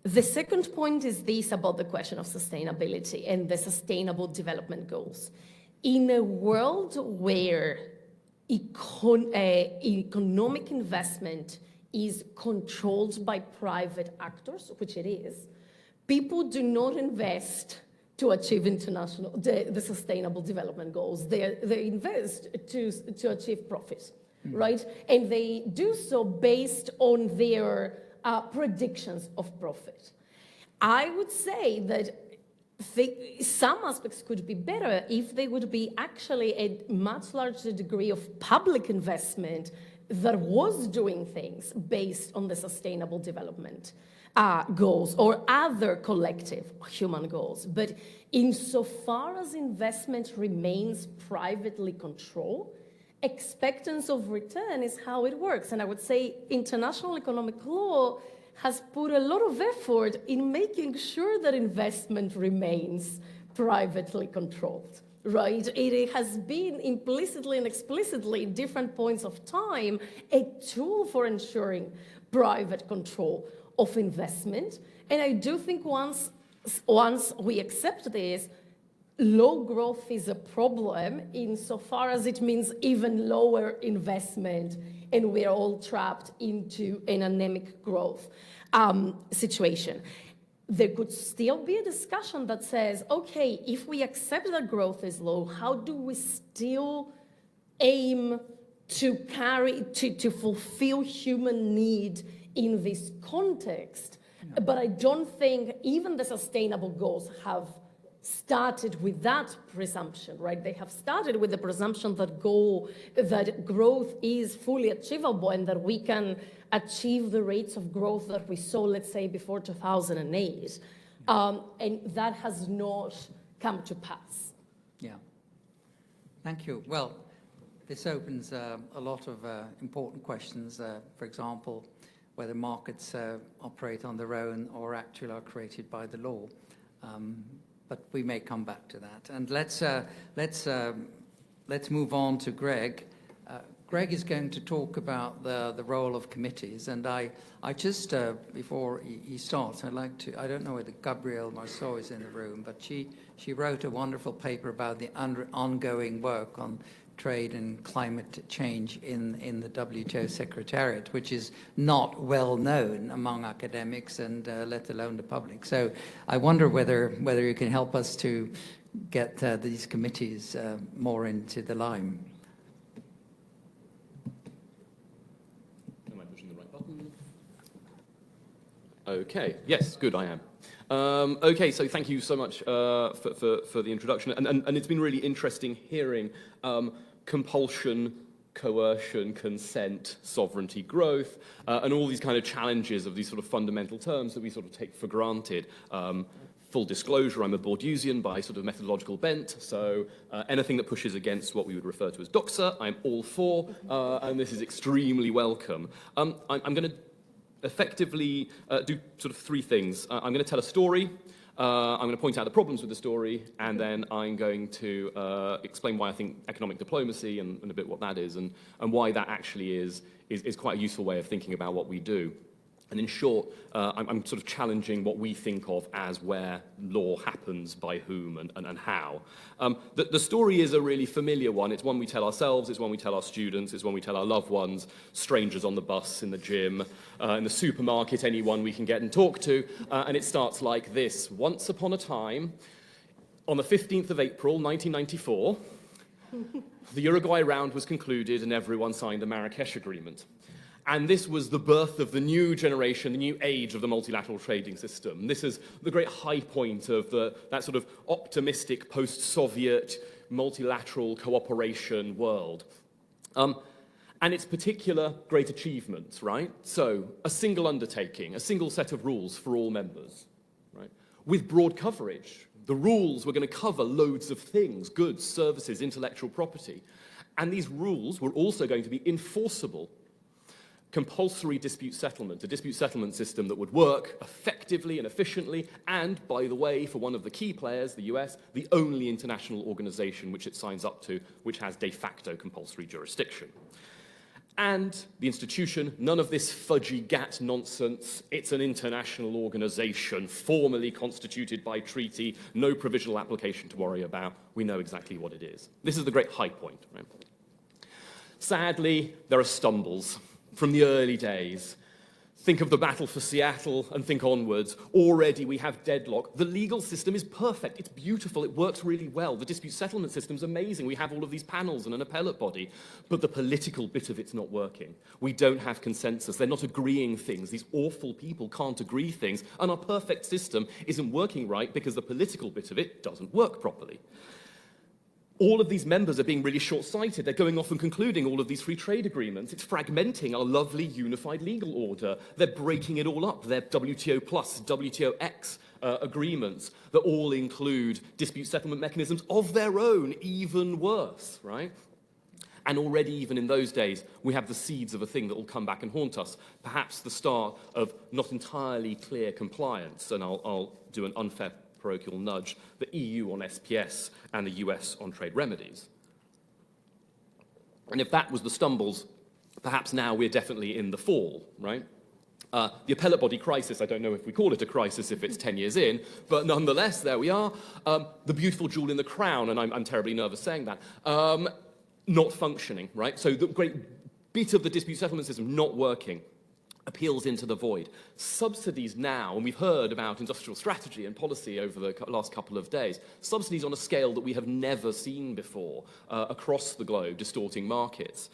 Speaker 4: The second point is this about the question of sustainability and the sustainable development goals. In a world where economic investment is controlled by private actors, which it is, people do not invest to achieve the sustainable development goals. They invest to achieve profit, right? And they do so based on their predictions of profit. I would say that some aspects could be better if they would be actually a much larger degree of public investment that was doing things based on the sustainable development goals or other collective human goals. But insofar as investment remains privately controlled, expectancy of return is how it works. And I would say international economic law has put a lot of effort in making sure that investment remains privately controlled, right? It has been implicitly and explicitly in different points of time a tool for ensuring private control of investment. And I do think once we accept this, low growth is a problem insofar as it means even lower investment, and we're all trapped into an anemic growth situation. There could still be a discussion that says, okay, if we accept that growth is low, how do we still aim to fulfill human need in this context? But I don't think even the sustainable goals have started with that presumption, right? They have started with the presumption that growth is fully achievable and that we can achieve the rates of growth that we saw, let's say, before 2008. And that has not come to pass.
Speaker 1: Yeah. Thank you. Well, this opens a lot of important questions. For example, whether markets operate on their own or actually are created by the law. But we may come back to that. And let's move on to Greg. Greg is going to talk about the role of committees. And I just, before he starts, I'd like to, I don't know whether Gabrielle Marceau is in the room, but she wrote a wonderful paper about the ongoing work on trade and climate change in the WTO Secretariat, which is not well known among academics and let alone the public. So I wonder whether you can help us to get these committees more into the lime.
Speaker 5: Am I pushing the right button? Okay, yes, good, I am. Okay, so thank you so much for the introduction, and it's been really interesting hearing compulsion, coercion, consent, sovereignty, growth, and all these kind of challenges of these sort of fundamental terms that we sort of take for granted. Full disclosure, I'm a Bourdieusian by sort of methodological bent, so anything that pushes against what we would refer to as doxa, I'm all for, and this is extremely welcome. I'm going to effectively do sort of three things. I'm going to tell a story, I'm going to point out the problems with the story, and then I'm going to explain why I think economic diplomacy and a bit what that is, and why that actually is quite a useful way of thinking about what we do. And in short, I'm sort of challenging what we think of as where law happens, by whom, and how. The story is a really familiar one. It's one we tell ourselves, it's one we tell our students, it's one we tell our loved ones, strangers on the bus, in the gym, in the supermarket, anyone we can get and talk to. And it starts like this. Once upon a time, on the 15th of April, 1994, the Uruguay round was concluded and everyone signed the Marrakesh Agreement. And this was the birth of the new generation, the new age of the multilateral trading system. This is the great high point of that sort of optimistic post-Soviet multilateral cooperation world. And its particular great achievements, right? So a single undertaking, a single set of rules for all members, right? With broad coverage. The rules were going to cover loads of things, goods, services, intellectual property. And these rules were also going to be enforceable. Compulsory dispute settlement, a dispute settlement system that would work effectively and efficiently, and, by the way, for one of the key players, the US, the only international organization which it signs up to, which has de facto compulsory jurisdiction. And the institution, none of this fudgy GATT nonsense, it's an international organization, formally constituted by treaty, no provisional application to worry about, we know exactly what it is. This is the great high point, right? Sadly, there are stumbles. From the early days. Think of the battle for Seattle and think onwards. Already we have deadlock. The legal system is perfect. It's beautiful. It works really well. The dispute settlement system's amazing. We have all of these panels and an appellate body. But the political bit of it's not working. We don't have consensus. They're not agreeing things. These awful people can't agree things. And our perfect system isn't working right because the political bit of it doesn't work properly. all of these members are being really short-sighted. They're going off and concluding all of these free trade agreements. It's fragmenting our lovely unified legal order. They're breaking it all up. They're WTO plus, WTO X agreements that all include dispute settlement mechanisms of their own, even worse, right? And already, even in those days, we have the seeds of a thing that will come back and haunt us, perhaps the start of not entirely clear compliance. And I'll do an unfair parochial nudge, the EU on SPS and the US on trade remedies. And if that was the stumbles, perhaps now we're definitely in the fall, right? The appellate body crisis, I don't know if we call it a crisis if it's 10 years in, but nonetheless, there we are. The beautiful jewel in the crown, and I'm terribly nervous saying that, not functioning, right? So the great bit of the dispute settlement system not working. Appeals into the void. Subsidies now, and we've heard about industrial strategy and policy over the last couple of days, subsidies on a scale that we have never seen before across the globe, distorting markets.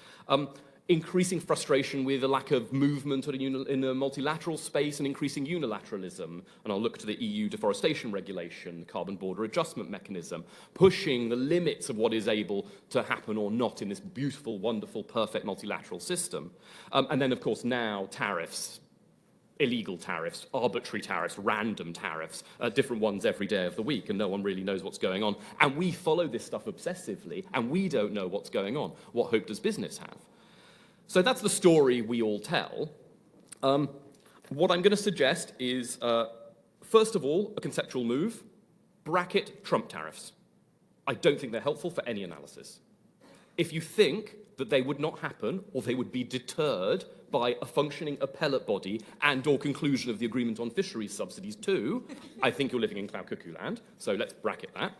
Speaker 5: Increasing frustration with a lack of movement in a multilateral space and increasing unilateralism. And I'll look to the EU deforestation regulation, the carbon border adjustment mechanism, pushing the limits of what is able to happen or not in this beautiful, wonderful, perfect multilateral system. And then, of course, now tariffs, illegal tariffs, arbitrary tariffs, random tariffs, different ones every day of the week, and no one really knows what's going on. And we follow this stuff obsessively, and we don't know what's going on. What hope does business have? So that's the story we all tell. What I'm going to suggest is, first of all, a conceptual move, bracket Trump tariffs. I don't think they're helpful for any analysis. If you think that they would not happen, or they would be deterred by a functioning appellate body and or conclusion of the agreement on fisheries subsidies too, I think you're living in cloud cuckoo land, so let's bracket that.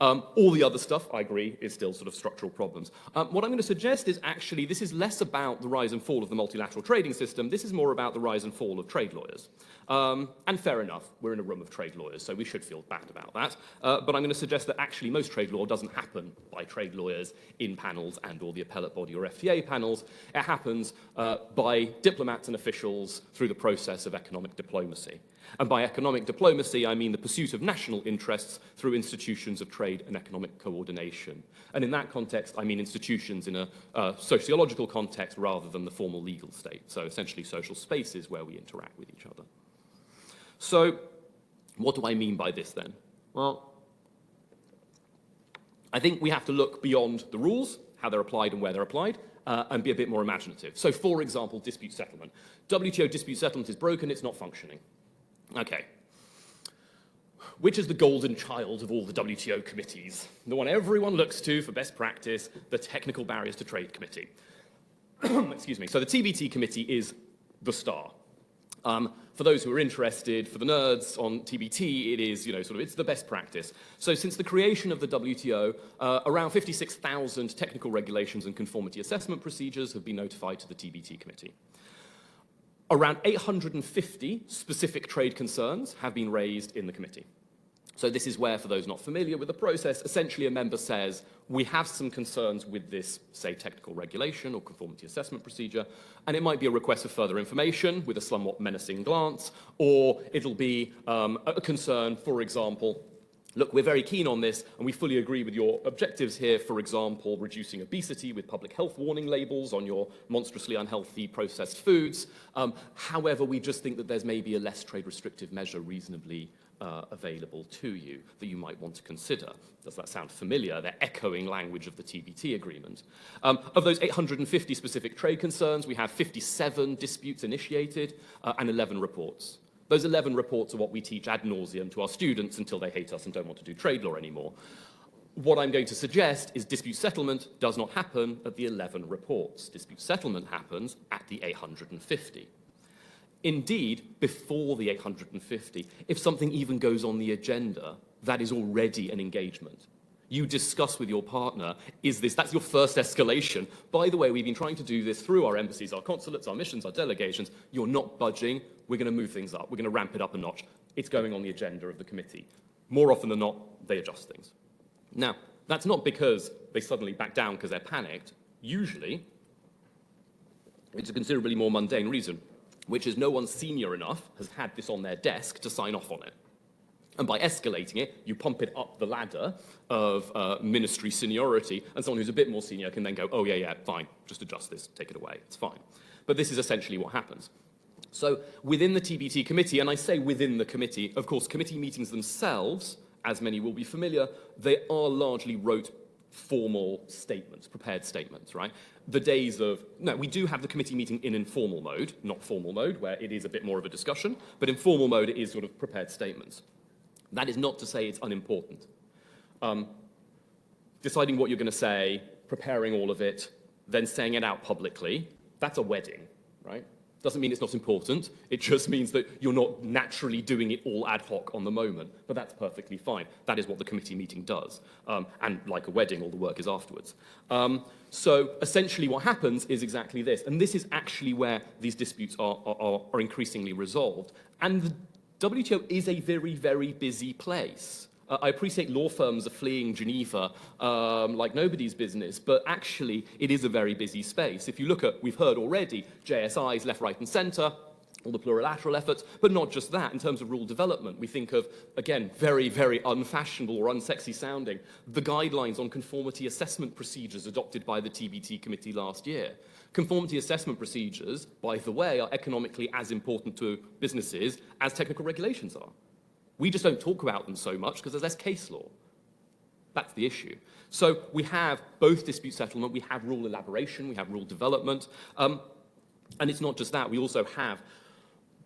Speaker 5: All the other stuff, I agree, is still sort of structural problems. What I'm going to suggest is actually this is less about the rise and fall of the multilateral trading system. This is more about the rise and fall of trade lawyers. And fair enough, we're in a room of trade lawyers, so we should feel bad about that. But I'm going to suggest that actually most trade law doesn't happen by trade lawyers in panels and or the appellate body or FTA panels. It happens by diplomats and officials through the process of economic diplomacy. And by economic diplomacy, I mean the pursuit of national interests through institutions of trade and economic coordination. And in that context, I mean institutions in a sociological context rather than the formal legal state. So essentially social spaces where we interact with each other. So what do I mean by this then? Well, I think we have to look beyond the rules, how they're applied and where they're applied, and be a bit more imaginative. So for example, dispute settlement. WTO dispute settlement is broken, it's not functioning. Okay. Which is the golden child of all the WTO committees? The one everyone looks to for best practice, the Technical Barriers to Trade Committee. Excuse me. So the TBT committee is the star. For those who are interested, for the nerds on TBT, it is, it's the best practice. So since the creation of the WTO, around 56,000 technical regulations and conformity assessment procedures have been notified to the TBT committee. Around 850 specific trade concerns have been raised in the committee. So this is where, for those not familiar with the process, essentially a member says, we have some concerns with this, say, technical regulation or conformity assessment procedure, and it might be a request for further information with a somewhat menacing glance, or it'll be a concern, for example, look, we're very keen on this, and we fully agree with your objectives here, for example, reducing obesity with public health warning labels on your monstrously unhealthy processed foods. However, we just think that there's maybe a less trade restrictive measure reasonably available to you that you might want to consider. Does that sound familiar? They're echoing language of the TBT agreement. Of those 850 specific trade concerns, we have 57 disputes initiated and 11 reports. Those 11 reports are what we teach ad nauseum to our students until they hate us and don't want to do trade law anymore. What I'm going to suggest is dispute settlement does not happen at the 11 reports. Dispute settlement happens at the 850. Indeed, before the 850, if something even goes on the agenda, that is already an engagement. You discuss with your partner, that's your first escalation. By the way, we've been trying to do this through our embassies, our consulates, our missions, our delegations. You're not budging. We're going to move things up. We're going to ramp it up a notch. It's going on the agenda of the committee. More often than not, they adjust things. Now, that's not because they suddenly back down because they're panicked. Usually, it's a considerably more mundane reason, which is no one senior enough has had this on their desk to sign off on it. And by escalating it, you pump it up the ladder of ministry seniority, and someone who's a bit more senior can then go, oh, yeah, fine, just adjust this, take it away, it's fine. But this is essentially what happens. So within the TBT committee, and I say within the committee, of course, committee meetings themselves, as many will be familiar, they are largely rote formal statements, prepared statements, right? The days of, no, we do have the committee meeting in informal mode, not formal mode, where it is a bit more of a discussion, but in formal mode it is sort of prepared statements. That is not to say it's unimportant. Deciding what you're going to say, preparing all of it, then saying it out publicly, that's a wedding, right? Doesn't mean it's not important. It just means that you're not naturally doing it all ad hoc on the moment. But that's perfectly fine. That is what the committee meeting does. And like a wedding, all the work is afterwards. So essentially what happens is exactly this. And this is actually where these disputes are increasingly resolved. And the WTO is a very, very busy place. I appreciate law firms are fleeing Geneva like nobody's business, but actually it is a very busy space. If you look at, we've heard already, JSI's left, right and centre, all the plurilateral efforts, but not just that. In terms of rule development, we think of, again, very, very unfashionable or unsexy sounding, the guidelines on conformity assessment procedures adopted by the TBT committee last year. Conformity assessment procedures, by the way, are economically as important to businesses as technical regulations are. We just don't talk about them so much because there's less case law. That's the issue. So we have both dispute settlement, we have rule elaboration, we have rule development, and it's not just that, we also have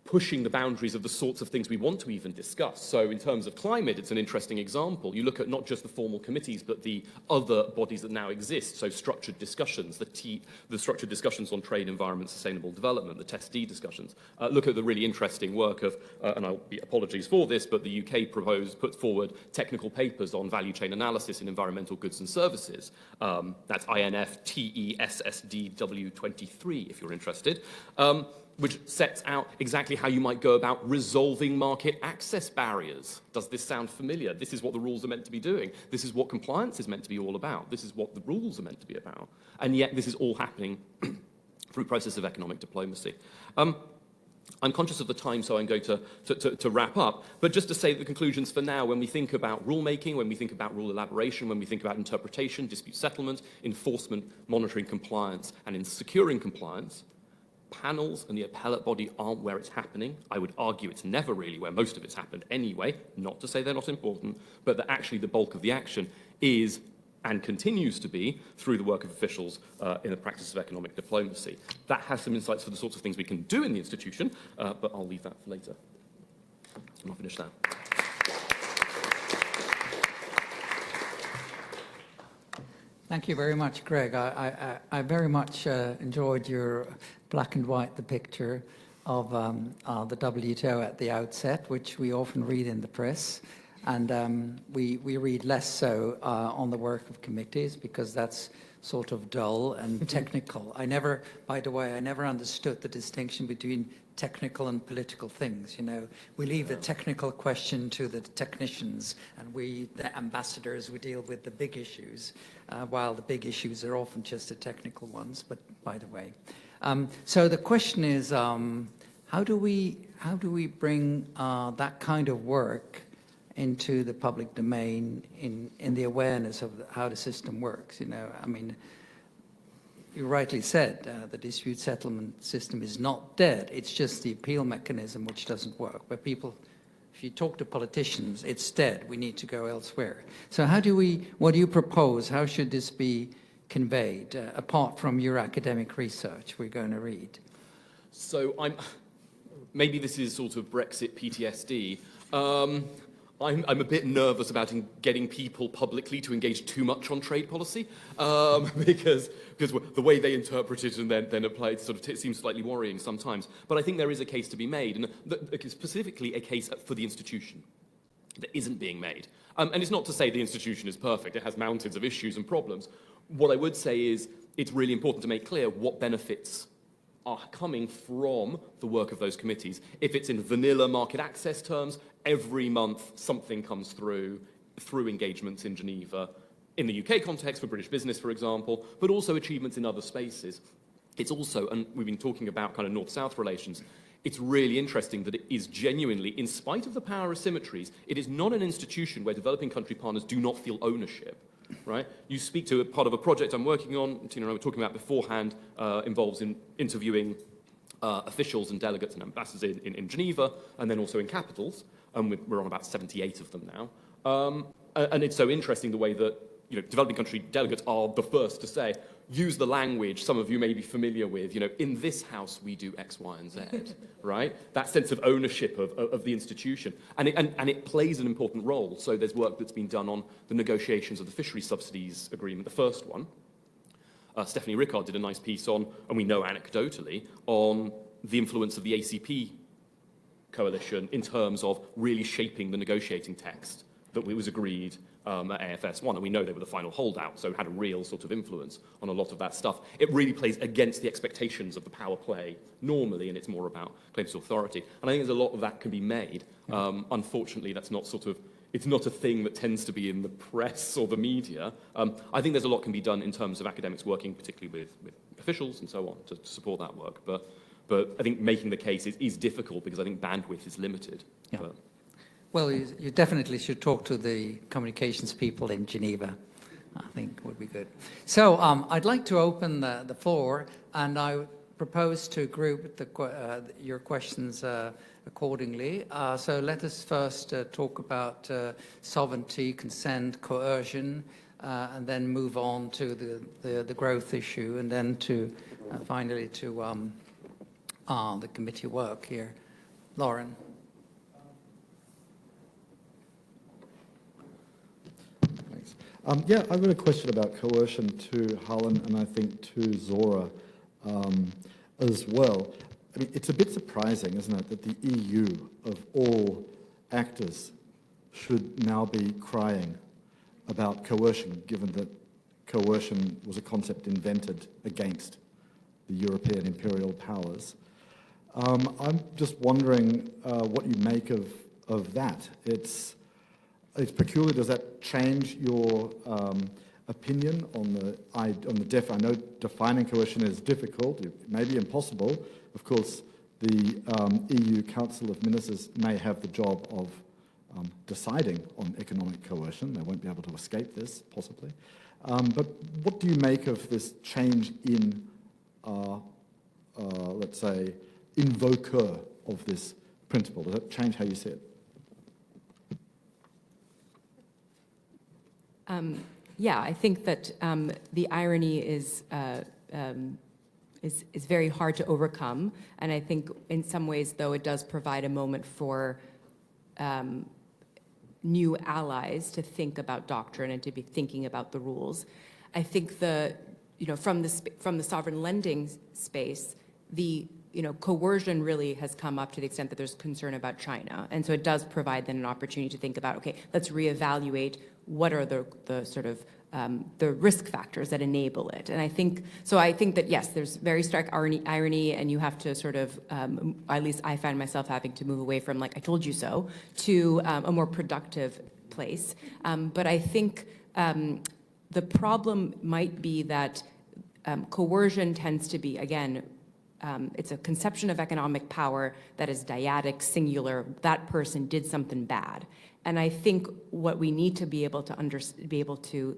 Speaker 5: pushing the boundaries of the sorts of things we want to even discuss. So in terms of climate, it's an interesting example. You look at not just the formal committees, but the other bodies that now exist, so structured discussions, the structured discussions on trade, environment, sustainable development, the TESD discussions. Look at the really interesting work of, and I'll be apologies for this, but the UK put forward technical papers on value chain analysis in environmental goods and services. That's INF TESSDW23, if you're interested. Which sets out exactly how you might go about resolving market access barriers. Does this sound familiar? This is what the rules are meant to be doing. This is what compliance is meant to be all about. This is what the rules are meant to be about. And yet this is all happening through process of economic diplomacy. I'm conscious of the time, so I'm going to wrap up. But just to say the conclusions for now, when we think about rulemaking, when we think about rule elaboration, when we think about interpretation, dispute settlement, enforcement, monitoring compliance, and in securing compliance, panels and the appellate body aren't where it's happening. I would argue it's never really where most of it's happened anyway, not to say they're not important, but that actually the bulk of the action is and continues to be through the work of officials in the practice of economic diplomacy. That has some insights for the sorts of things we can do in the institution, but I'll leave that for later. I'm not finished now.
Speaker 1: Thank you very much, Greg. I very much enjoyed your black and white, the picture of the WTO at the outset, which we often read in the press. And we read less so on the work of committees because that's sort of dull and technical. By the way, I never understood the distinction between technical and political things. You know, we leave the technical question to the technicians, and we, the ambassadors, we deal with the big issues, while the big issues are often just the technical ones. But by the way, so the question is, how do we bring that kind of work into the public domain in the awareness of how the system works? You know, I mean, you rightly said the dispute settlement system is not dead. It's just the appeal mechanism which doesn't work. Where people, if you talk to politicians, it's dead. We need to go elsewhere. So what do you propose? How should this be conveyed, apart from your academic research we're going to read?
Speaker 5: So maybe this is sort of Brexit PTSD. I'm a bit nervous about getting people publicly to engage too much on trade policy, because the way they interpret it and then apply it sort of seems slightly worrying sometimes. But I think there is a case to be made, and specifically a case for the institution that isn't being made. And it's not to say the institution is perfect. It has mountains of issues and problems. What I would say is it's really important to make clear what benefits are coming from the work of those committees. If it's in vanilla market access terms, every month something comes through engagements in Geneva, in the UK context for British business, for example, but also achievements in other spaces. it's also, and we've been talking about kind of North-South relations, it's really interesting that it is genuinely, in spite of the power asymmetries, it is not an institution where developing country partners do not feel ownership, right? You speak to a part of a project I'm working on, Ntina and I were talking about beforehand, involves in interviewing officials and delegates and ambassadors in Geneva, and then also in capitals, and we're on about 78 of them now. And it's so interesting the way that developing country delegates are the first to say, use the language some of you may be familiar with, in this house we do X, Y, and Z, right? That sense of ownership of the institution. And it plays an important role. So there's work that's been done on the negotiations of the fisheries subsidies agreement, the first one. Stephanie Rickard did a nice piece on, and we know anecdotally, on the influence of the ACP coalition in terms of really shaping the negotiating text that was agreed at AFS1, and we know they were the final holdout, so had a real sort of influence on a lot of that stuff. It really plays against the expectations of the power play normally, and it's more about claims to authority. And I think there's a lot of that can be made. Unfortunately, that's not it's not a thing that tends to be in the press or the media. I think there's a lot can be done in terms of academics working particularly with officials and so on to support that work. But I think making the case is difficult because I think bandwidth is limited.
Speaker 1: Yeah.
Speaker 5: But,
Speaker 1: Well, you definitely should talk to the communications people in Geneva. I think would be good. So I'd like to open the floor, and I propose to group your questions accordingly. So let us first talk about sovereignty, consent, coercion, and then move on to the growth issue, and then to finally to the committee work here. Lauren.
Speaker 6: Yeah, I've got a question about coercion to Harlan and I think to Zohra as well. I mean, it's a bit surprising, isn't it, that the EU, of all actors, should now be crying about coercion, given that coercion was a concept invented against the European imperial powers. I'm just wondering what you make of that. It's peculiar. Does that change your opinion on the I know defining coercion is difficult. It may be impossible. Of course, the EU Council of Ministers may have the job of deciding on economic coercion. They won't be able to escape this, possibly. But what do you make of this change in, let's say, invoker of this principle? Does that change how you see it?
Speaker 2: Yeah, I think that the irony is very hard to overcome, and I think in some ways, though, it does provide a moment for new allies to think about doctrine and to be thinking about the rules. I think from the sovereign lending space, coercion really has come up to the extent that there's concern about China, and so it does provide then an opportunity to think about, okay, let's reevaluate what are the sort of the risk factors that enable it. And I think that, yes, there's very stark irony, and you have to sort of, at least I find myself having to move away from, like, I told you so, to a more productive place. But I think the problem might be that coercion tends to be, again, it's a conception of economic power that is dyadic, singular. That person did something bad. And I think what we need to be able to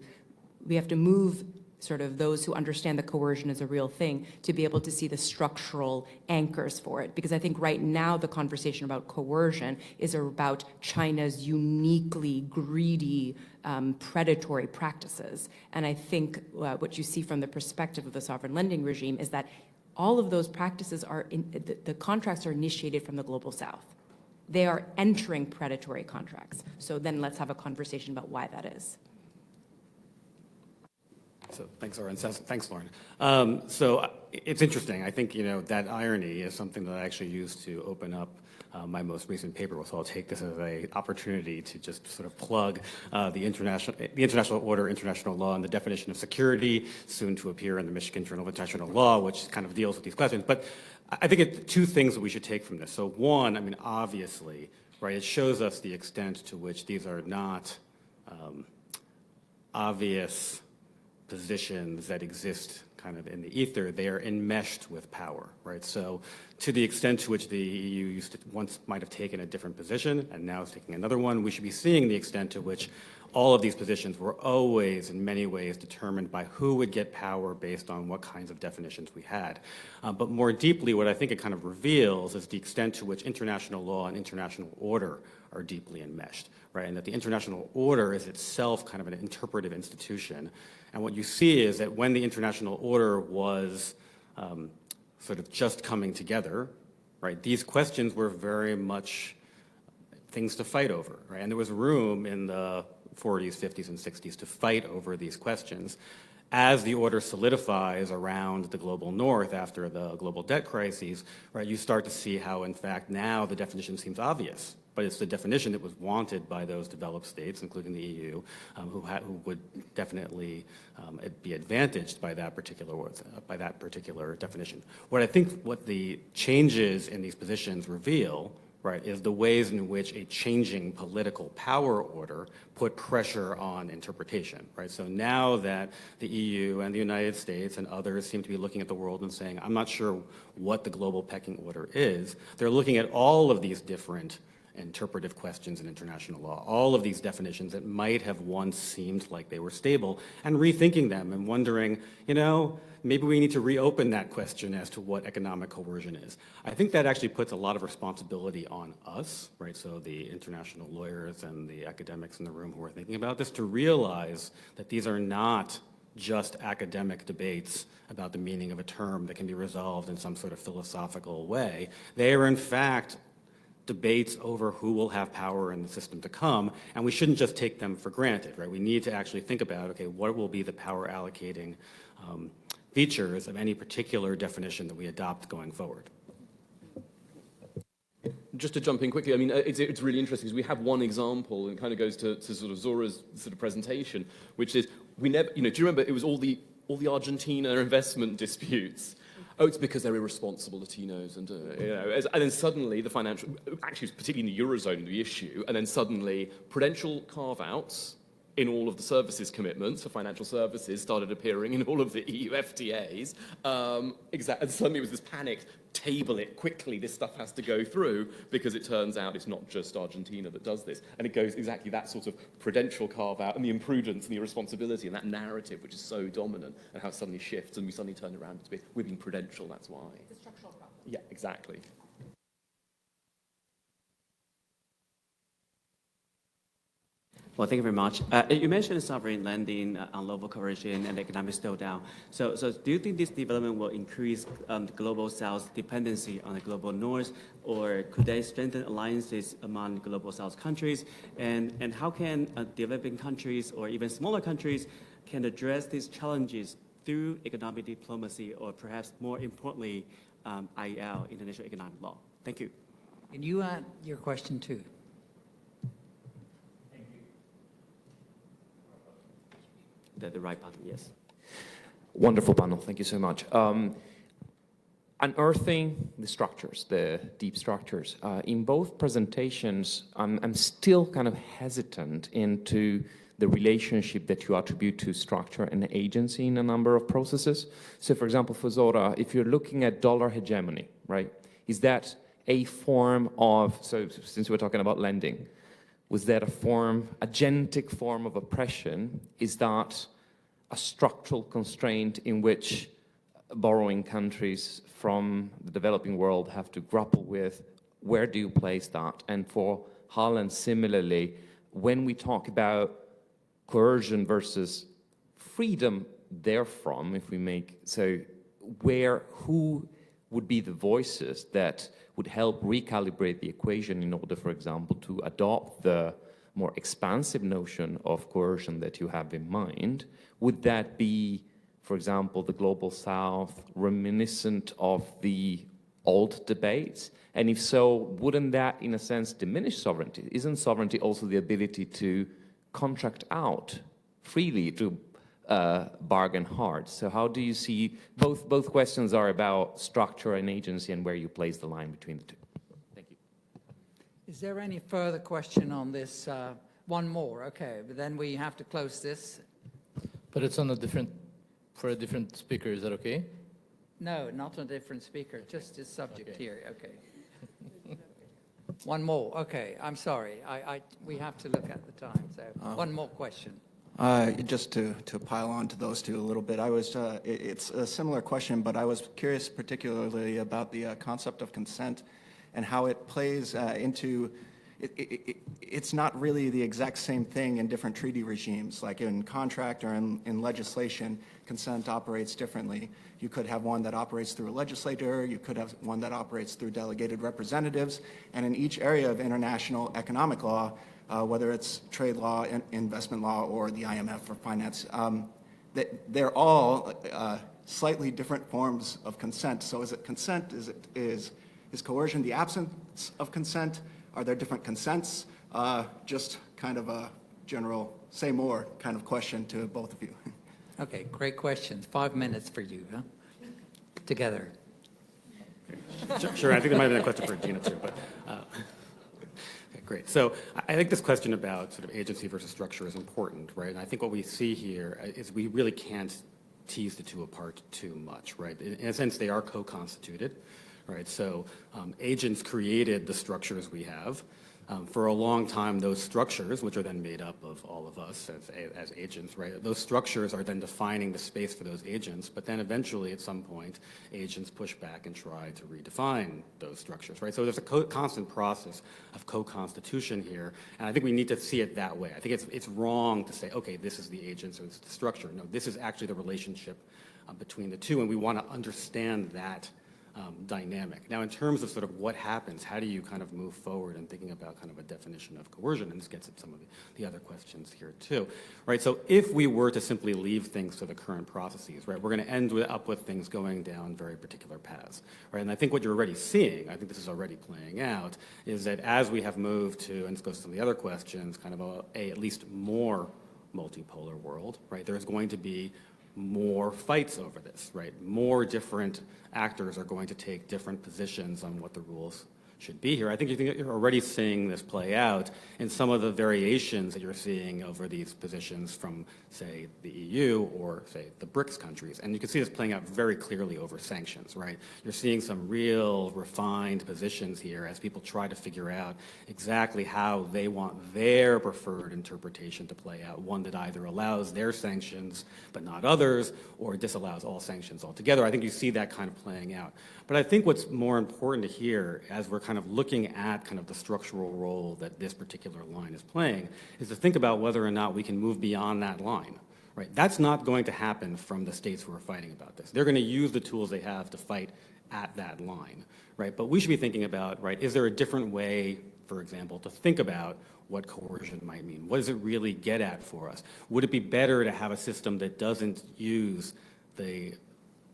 Speaker 2: we have to move sort of those who understand that coercion is a real thing to be able to see the structural anchors for it. Because I think right now the conversation about coercion is about China's uniquely greedy, predatory practices. And I think what you see from the perspective of the sovereign lending regime is that all of those practices the contracts are initiated from the global south. They are entering predatory contracts. So then let's have a conversation about why that is.
Speaker 3: So thanks, Zohra, and thanks, Lauren. So it's interesting. I think, that irony is something that I actually used to open up my most recent paper. So I'll take this as an opportunity to just sort of plug the international order, international law, and the definition of security, soon to appear in the Michigan Journal of International Law, which kind of deals with these questions. But I think two things that we should take from this. So one, I mean, obviously, right, it shows us the extent to which these are not obvious positions that exist kind of in the ether, they are enmeshed with power, right? So to the extent to which the EU used to once might have taken a different position and now is taking another one, we should be seeing the extent to which all of these positions were always, in many ways, determined by who would get power based on what kinds of definitions we had. But more deeply, what I think it kind of reveals is the extent to which international law and international order are deeply enmeshed, right? And that the international order is itself kind of an interpretive institution. And what you see is that when the international order was sort of just coming together, right, these questions were very much things to fight over, right? And there was room in the 40s, 50s, and 60s to fight over these questions. As the order solidifies around the global north after the global debt crises, right, you start to see how, in fact, now the definition seems obvious, but it's the definition that was wanted by those developed states, including the EU, who would definitely be advantaged by that particular definition. What the changes in these positions reveal, right, is the ways in which a changing political power order put pressure on interpretation, right? So now that the EU and the United States and others seem to be looking at the world and saying, I'm not sure what the global pecking order is, they're looking at all of these different interpretive questions in international law, all of these definitions that might have once seemed like they were stable, and rethinking them and wondering, you know, maybe we need to reopen that question as to what economic coercion is. I think that actually puts a lot of responsibility on us, right? So the international lawyers and the academics in the room who are thinking about this, to realize that these are not just academic debates about the meaning of a term that can be resolved in some sort of philosophical way. They are, in fact, debates over who will have power in the system to come, and we shouldn't just take them for granted, right? We need to actually think about, okay, what will be the power allocating features of any particular definition that we adopt going forward?
Speaker 5: Just to jump in quickly, I mean, it's really interesting because we have one example, and it kind of goes to sort of Zohra's sort of presentation, which is we never, you know, do you remember it was all the Argentina investment disputes? Oh, it's because they're irresponsible Latinos, and you know, and then suddenly the financial, actually, particularly in the Eurozone, the issue, and then suddenly prudential carve-outs in all of the services commitments for financial services started appearing in all of the EU FTAs. And suddenly it was this panic, table it quickly, this stuff has to go through, because it turns out it's not just Argentina that does this. And it goes exactly that sort of prudential carve-out and the imprudence and the irresponsibility and that narrative, which is so dominant, and how it suddenly shifts and we suddenly turn around to be, we're being prudential, that's why.
Speaker 7: It's a structural problem.
Speaker 5: Yeah, exactly.
Speaker 8: Well, thank you very much. You mentioned sovereign lending, unlawful coercion, and economic slowdown. So do you think this development will increase the global South's dependency on the global North, or could they strengthen alliances among global South countries? And how can developing countries or even smaller countries can address these challenges through economic diplomacy, or perhaps more importantly, IEL, international economic law? Thank you.
Speaker 1: Can you add your question too?
Speaker 8: The right button, yes.
Speaker 9: Wonderful panel, thank you so much. Unearthing the structures, the deep structures. In both presentations, I'm still kind of hesitant into the relationship that you attribute to structure and agency in a number of processes. So for example, for Zohra, if you're looking at dollar hegemony, right, is that a form of, so since we're talking about lending, was that a form, agentic form of oppression? Is that a structural constraint in which borrowing countries from the developing world have to grapple with? Where do you place that? And for Harlan, similarly, when we talk about coercion versus freedom therefrom, if we make, so who would be the voices that would help recalibrate the equation in order, for example, to adopt the more expansive notion of coercion that you have in mind? Would that be, for example, the Global South reminiscent of the old debates? And if so, wouldn't that, in a sense, diminish sovereignty? Isn't sovereignty also the ability to contract out freely, to bargain hard? So how do you see, both questions are about structure and agency and where you place the line between the two. Thank you.
Speaker 1: Is there any further question on this? One more, okay, but then we have to close this.
Speaker 10: But it's on a different
Speaker 7: for a different speaker. Is that okay?
Speaker 1: No, not a different speaker, just this subject here, okay. One more, okay, I'm sorry. We have to look at the time, so one more question.
Speaker 10: Just to pile on to those two a little bit, it's a similar question, but I was curious particularly about the concept of consent and how it plays into, it's not really the exact same thing in different treaty regimes. Like in contract or in legislation, consent operates differently. You could have one that operates through a legislator, you could have one that operates through delegated representatives, and in each area of international economic law, whether it's trade law, investment law, or the IMF for finance, they're all slightly different forms of consent. So is it consent? Is coercion the absence of consent? Are there different consents? Just kind of a general, say more kind of question to both of you.
Speaker 1: Okay, great questions. 5 minutes for you, huh? Together.
Speaker 3: Sure, I think there might have been a question for Ntina too, but okay, great. So I think this question about sort of agency versus structure is important, right? And I think what we see here is we really can't tease the two apart too much, right? In a sense, they are co-constituted, right? So agents created the structures we have. For a long time, those structures, which are then made up of all of us as agents, right? Those structures are then defining the space for those agents, but then eventually at some point, agents push back and try to redefine those structures, right? So there's a constant process of co-constitution here, and I think we need to see it that way. I think it's wrong to say, okay, this is the agents or it's the structure. No, this is actually the relationship between the two, and we want to understand that dynamic. Now, in terms of sort of what happens, how do you kind of move forward in thinking about kind of a definition of coercion? And this gets at some of the other questions here too, right? So if we were to simply leave things to the current processes, right, we're going to end up with things going down very particular paths, right? And I think what you're already seeing, I think this is already playing out, is that as we have moved to, and this goes to some of the other questions, kind of a at least more multipolar world, right? There's going to be more fights over this, right? More different actors are going to take different positions on what the rules should be here. I think you're already seeing this play out in some of the variations that you're seeing over these positions from, say, the EU or, say, the BRICS countries. And you can see this playing out very clearly over sanctions, right? You're seeing some real refined positions here as people try to figure out exactly how they want their preferred interpretation to play out, one that either allows their sanctions but not others, or disallows all sanctions altogether. I think you see that kind of playing out. But I think what's more important to hear as we're kind of looking at kind of the structural role that this particular line is playing is to think about whether or not we can move beyond that line, right? That's not going to happen from the states who are fighting about this. They're going to use the tools they have to fight at that line, right? But we should be thinking about, right, is there a different way, for example, to think about what coercion might mean? What does it really get at for us? Would it be better to have a system that doesn't use the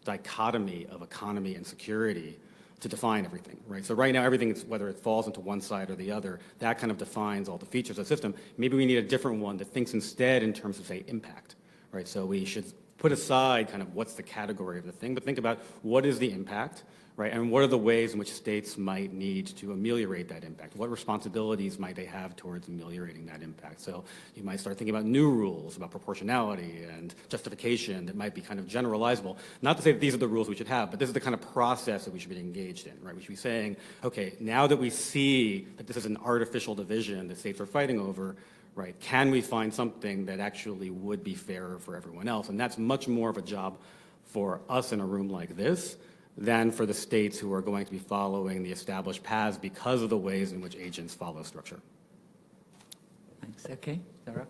Speaker 3: dichotomy of economy and security to define everything, right? So right now, everything, whether it falls into one side or the other, that kind of defines all the features of the system. Maybe we need a different one that thinks instead in terms of, say, impact, right? So we should put aside kind of what's the category of the thing, but think about what is the impact, right? And what are the ways in which states might need to ameliorate that impact? What responsibilities might they have towards ameliorating that impact? So you might start thinking about new rules about proportionality and justification that might be kind of generalizable. Not to say that these are the rules we should have, but this is the kind of process that we should be engaged in, right? We should be saying, okay, now that we see that this is an artificial division that states are fighting over, right, can we find something that actually would be fairer for everyone else? And that's much more of a job for us in a room like this than for the states who are going to be following the established paths because of the ways in which agents follow structure.
Speaker 1: Thanks. Okay, Zohra.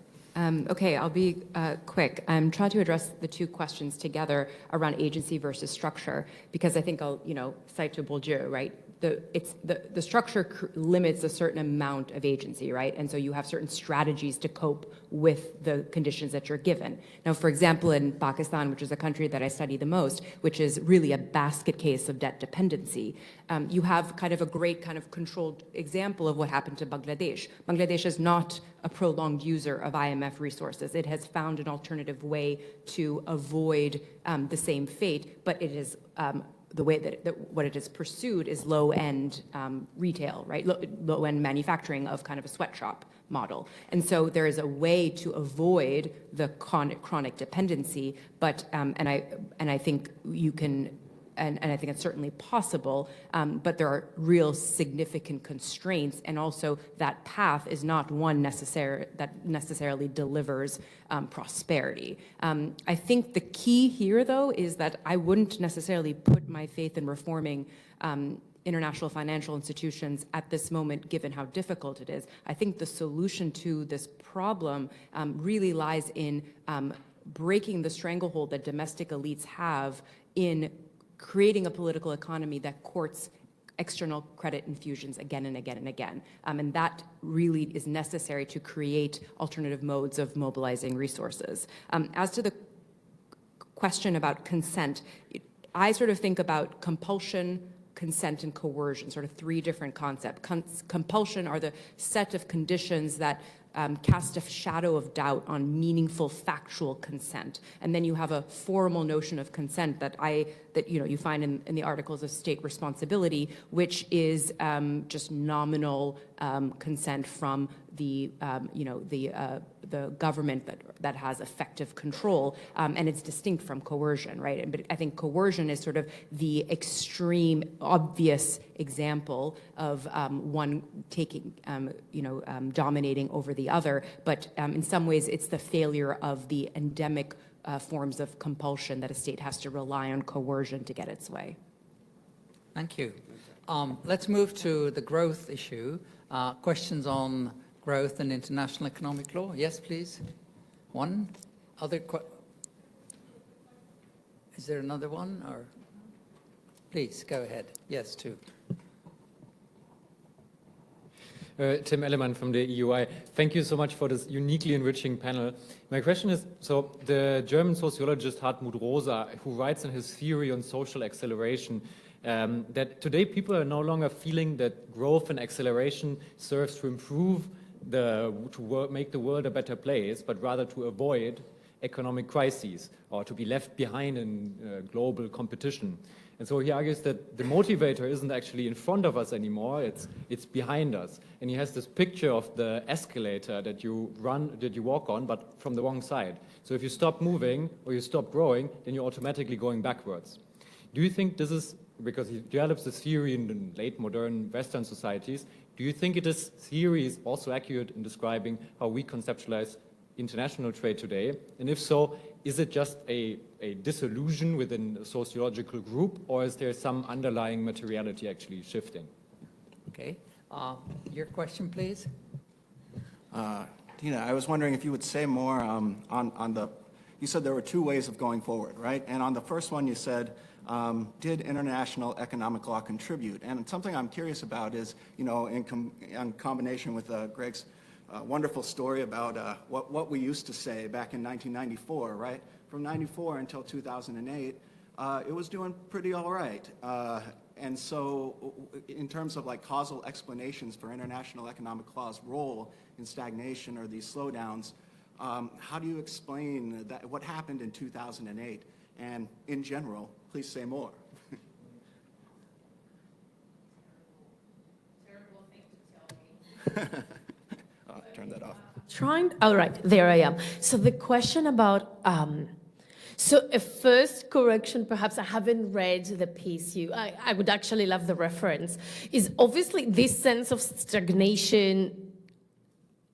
Speaker 2: Okay, I'll be quick. I'm trying to address the two questions together around agency versus structure, because I think I'll, cite to Bourdieu, right? The structure limits a certain amount of agency, right? And so you have certain strategies to cope with the conditions that you're given. Now, for example, in Pakistan, which is a country that I study the most, which is really a basket case of debt dependency, you have kind of a great kind of controlled example of what happened to Bangladesh. Bangladesh is not a prolonged user of IMF resources. It has found an alternative way to avoid the same fate, but it is the way that what it has pursued is low-end retail, right? Low-end manufacturing of kind of a sweatshop model. And so there is a way to avoid the chronic dependency, but, and I think you can, and I think it's certainly possible, but there are real significant constraints, and also that path is not one that necessarily delivers prosperity. I think the key here, though, is that I wouldn't necessarily put my faith in reforming international financial institutions at this moment, given how difficult it is. I think the solution to this problem really lies in breaking the stranglehold that domestic elites have in creating a political economy that courts external credit infusions again and again and again. And that really is necessary to create alternative modes of mobilizing resources. As to the question about consent, I sort of think about compulsion, consent, and coercion, sort of three different concepts. Compulsion are the set of conditions that cast a shadow of doubt on meaningful factual consent. And then you have a formal notion of consent that you find in the Articles of State Responsibility, which is just nominal consent from the government that has effective control, and it's distinct from coercion, right? But I think coercion is sort of the extreme, obvious example of one taking, dominating over the other. But in some ways, it's the failure of the endemic forms of compulsion that a state has to rely on coercion to get its way.
Speaker 1: Thank you. Let's move to the growth issue. Questions on growth and international economic law? Yes, please. One. Is there another one? Or please go ahead. Yes, two.
Speaker 11: Tim Ellemann from the EUI. Thank you so much for this uniquely enriching panel. My question is, so the German sociologist Hartmut Rosa, who writes in his theory on social acceleration, that today people are no longer feeling that growth and acceleration serves to improve make the world a better place, but rather to avoid economic crises or to be left behind in global competition. And so he argues that the motivator isn't actually in front of us anymore, it's behind us. And he has this picture of the escalator that you walk on, but from the wrong side. So if you stop moving or you stop growing, then you're automatically going backwards. Do you think this is, because he develops this theory in the late modern Western societies, do you think this theory is also accurate in describing how we conceptualize international trade today? And if so, is it just a disillusion within a sociological group, or is there some underlying materiality actually shifting?
Speaker 1: Okay. Your question, please.
Speaker 10: Ntina, I was wondering if you would say more you said there were two ways of going forward, right? And on the first one you said, did international economic law contribute? And something I'm curious about is, in combination with Greg's wonderful story about what we used to say back in 1994, right? From 94 until 2008, it was doing pretty all right. And so in terms of like causal explanations for international economic law's role in stagnation or these slowdowns, how do you explain that, what happened in 2008? And in general, please say more.
Speaker 4: Terrible thing to tell me.
Speaker 10: Turn that off.
Speaker 4: All right, there I am. So the question about, so a first correction, perhaps I haven't read the piece I would actually love the reference, is obviously this sense of stagnation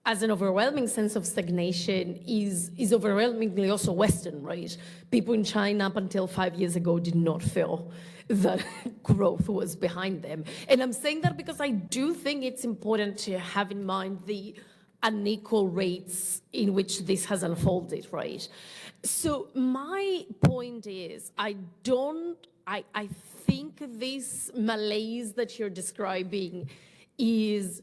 Speaker 4: as an overwhelming sense of stagnation is overwhelmingly also Western, right? People in China up until 5 years ago did not feel that growth was behind them. And I'm saying that because I do think it's important to have in mind the unequal rates in which this has unfolded, right? So my point is, I think this malaise that you're describing is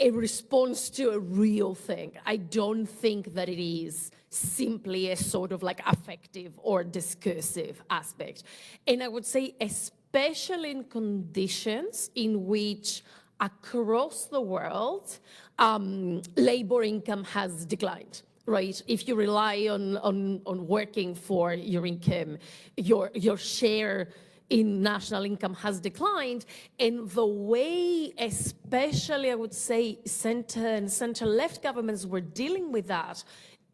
Speaker 4: a response to a real thing. I don't think that it is simply a sort of like affective or discursive aspect. And I would say especially in conditions in which across the world, labor income has declined, right? If you rely on working for your income, your share in national income has declined, and the way, especially I would say, center and center-left governments were dealing with that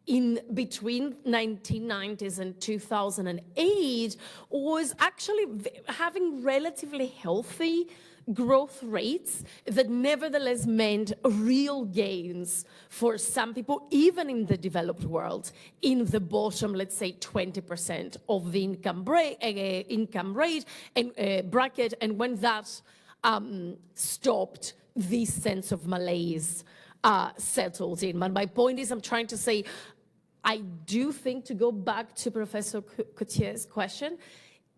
Speaker 4: in between 1990s and 2008 was actually having relatively healthy growth rates that nevertheless meant real gains for some people, even in the developed world, in the bottom, let's say 20% of the income rate and bracket. And when that stopped, this sense of malaise settled in. But my point is, I'm trying to say, I do think, to go back to Professor Cottier's question,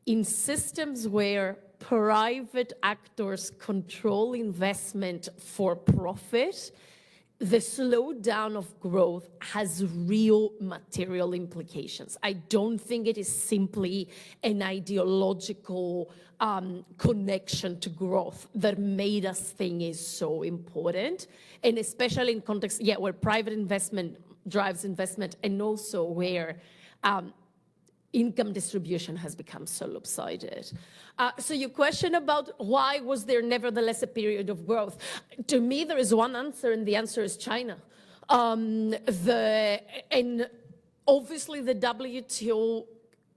Speaker 4: in systems where private actors control investment for profit, the slowdown of growth has real material implications. I don't think it is simply an ideological connection to growth that made us think is so important, and especially in context, where private investment drives investment, and also where income distribution has become so lopsided. So your question about why was there nevertheless a period of growth? To me, there is one answer, and the answer is China. And obviously the WTO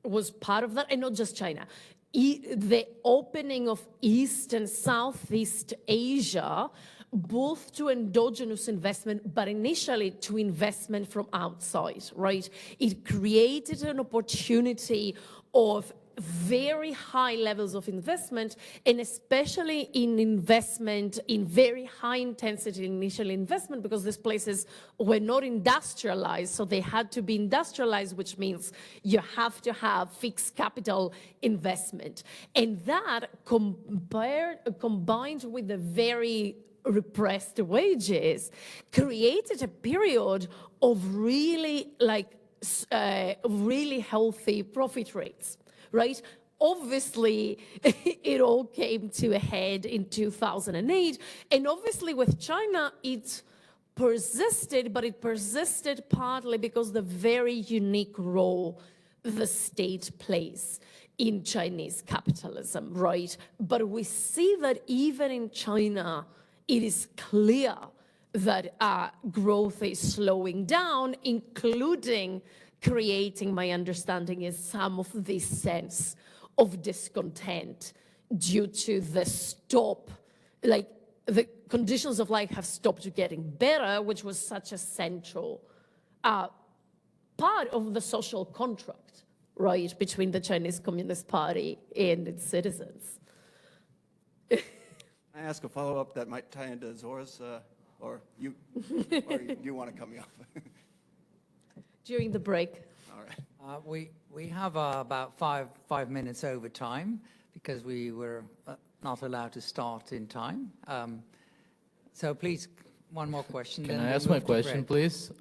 Speaker 4: was part of that, and not just China. The opening of East and Southeast Asia, both to endogenous investment, but initially to investment from outside, right? It created an opportunity of very high levels of investment, and especially in investment, in very high intensity initial investment, because these places were not industrialized, so they had to be industrialized, which means you have to have fixed capital investment. And that combined with the very repressed wages created a period of really really healthy profit rates, right? Obviously, it all came to a head in 2008, and obviously with China, it persisted, but it persisted partly because the very unique role the state plays in Chinese capitalism, right? But we see that even in China, it is clear that growth is slowing down, including creating, my understanding is, some of this sense of discontent due to the the conditions of life have stopped getting better, which was such a central part of the social contract, right, between the Chinese Communist Party and its citizens.
Speaker 10: I ask a follow-up that might tie into Zohra's, or you want to cut me off?
Speaker 4: During the break.
Speaker 10: All right.
Speaker 1: We have about five minutes over time because we were not allowed to start in time. So please, one more question.
Speaker 7: Can I ask my question, please?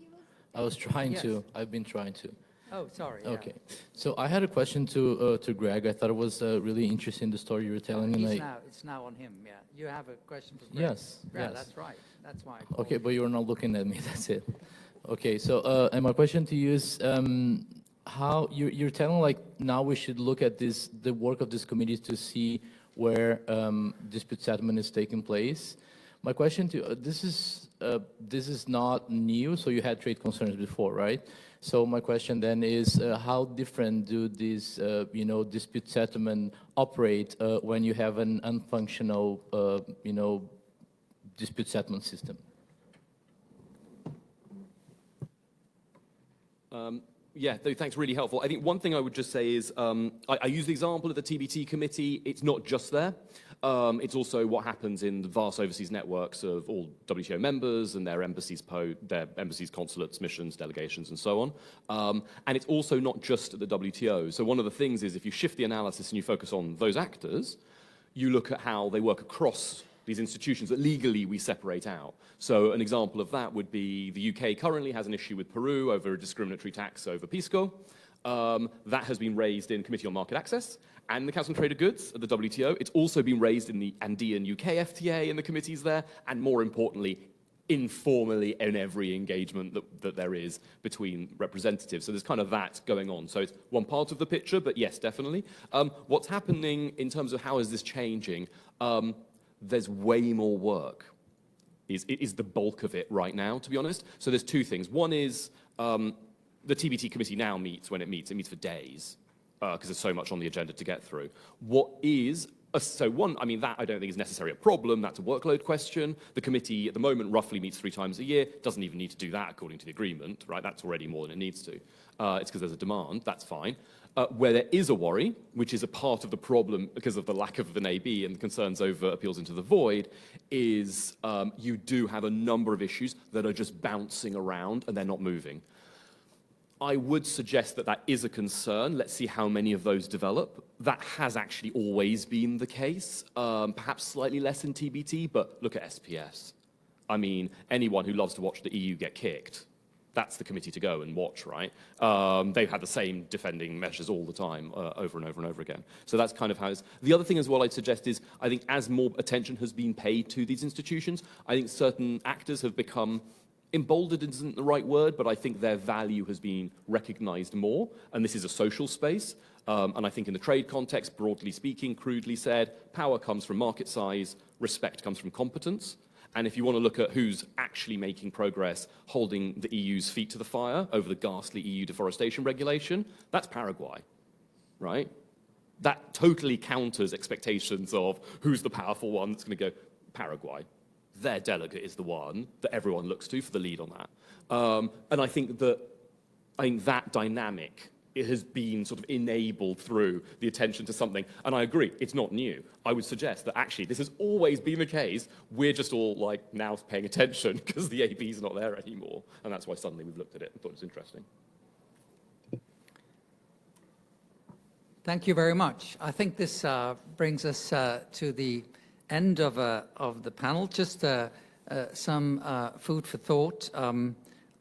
Speaker 7: I was trying to. I've been trying to.
Speaker 1: Oh, sorry.
Speaker 7: Okay. So I had a question to Greg. I thought it was really interesting, the story you were telling.
Speaker 1: It's now on him, yeah. You have a question for Greg?
Speaker 7: Yes.
Speaker 1: Yeah,
Speaker 7: yes.
Speaker 1: that's right. That's why.
Speaker 7: Okay, but you're not looking at me. That's it. Okay, so and my question to you is, how you're telling now we should look at the work of this committee to see where dispute settlement is taking place. My question to you, this is not new, so you had trade concerns before, right? So my question then is, how different do these, dispute settlement operate when you have an unfunctional, dispute settlement system?
Speaker 5: Yeah, thanks, really helpful. I think one thing I would just say is, I use the example of the TBT committee. It's not just there. It's also what happens in the vast overseas networks of all WTO members and their embassies, consulates, missions, delegations, and so on. And it's also not just at the WTO. So one of the things is if you shift the analysis and you focus on those actors, you look at how they work across these institutions that legally we separate out. So an example of that would be the UK currently has an issue with Peru over a discriminatory tax over PISCO. That has been raised in Committee on Market Access and the Council on Trade of Goods at the WTO. It's also been raised in the Andean UK FTA in the committees there, and more importantly, informally in every engagement that there is between representatives. So there's kind of that going on. So it's one part of the picture, but yes, definitely. What's happening in terms of how is this changing? There's way more work. Is the bulk of it right now, to be honest. So there's two things. One is the TBT committee now meets when it meets. It meets for days because there's so much on the agenda to get through. I mean, that I don't think is necessarily a problem. That's a workload question. The committee at the moment roughly meets 3 times a year. Doesn't even need to do that according to the agreement, right? That's already more than it needs to. It's because there's a demand. That's fine. Where there is a worry, which is a part of the problem because of the lack of an AB and concerns over appeals into the void, is you do have a number of issues that are just bouncing around and they're not moving. I would suggest that that is a concern. Let's see how many of those develop. That has actually always been the case, perhaps slightly less in TBT, but look at SPS. I mean, anyone who loves to watch the EU get kicked, that's the committee to go and watch, right? They've had the same defending measures all the time, over and over and over again. So that's kind of how it's... The other thing as well I'd suggest is, I think as more attention has been paid to these institutions, I think certain actors have become... Emboldened isn't the right word, but I think their value has been recognized more, and this is a social space. And I think in the trade context, broadly speaking, crudely said, power comes from market size, respect comes from competence. And if you want to look at who's actually making progress, holding the EU's feet to the fire over the ghastly EU deforestation regulation, that's Paraguay, right? That totally counters expectations of who's the powerful one that's going to go, Paraguay. Their delegate is the one that everyone looks to for the lead on that. And I think that dynamic, it has been sort of enabled through the attention to something. And I agree, it's not new. I would suggest that actually this has always been the case. We're just all like now paying attention because the AB is not there anymore. And that's why suddenly we've looked at it and thought it was interesting.
Speaker 1: Thank you very much. I think this brings us to the end of the panel. Just some food for thought.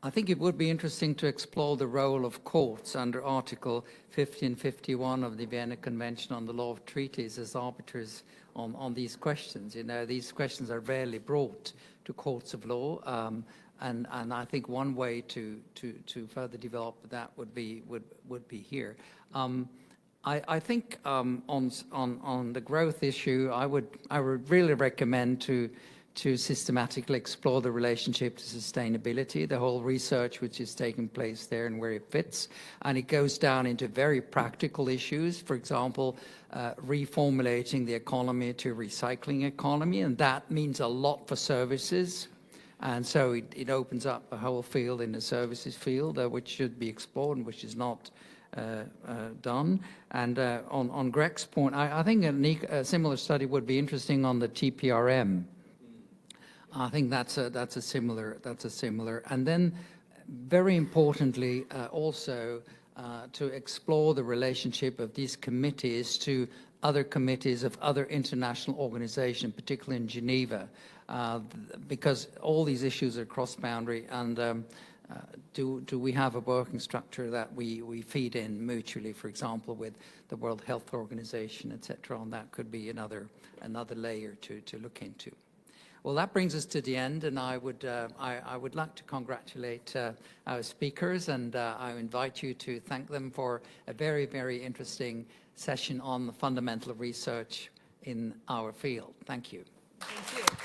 Speaker 1: I think it would be interesting to explore the role of courts under Article 1551 of the Vienna Convention on the Law of Treaties as arbiters on these questions. You know, these questions are rarely brought to courts of law, and I think one way to further develop that would be here. I think on the growth issue, I would really recommend to systematically explore the relationship to sustainability, the whole research which is taking place there and where it fits. And it goes down into very practical issues, for example, reformulating the economy to recycling economy, and that means a lot for services. And so it opens up a whole field in the services field, which should be explored and which is not done. And on Greg's point, I think a similar study would be interesting on the TPRM. I think that's a similar, and then very importantly also to explore the relationship of these committees to other committees of other international organizations, particularly in Geneva, because all these issues are cross-boundary, and do we have a working structure that we feed in mutually, for example, with the World Health Organization, etc., and that could be another layer to look into. Well, that brings us to the end, and I would like to congratulate our speakers, and I invite you to thank them for a very, very interesting session on the fundamental research in our field. Thank you.
Speaker 2: Thank you.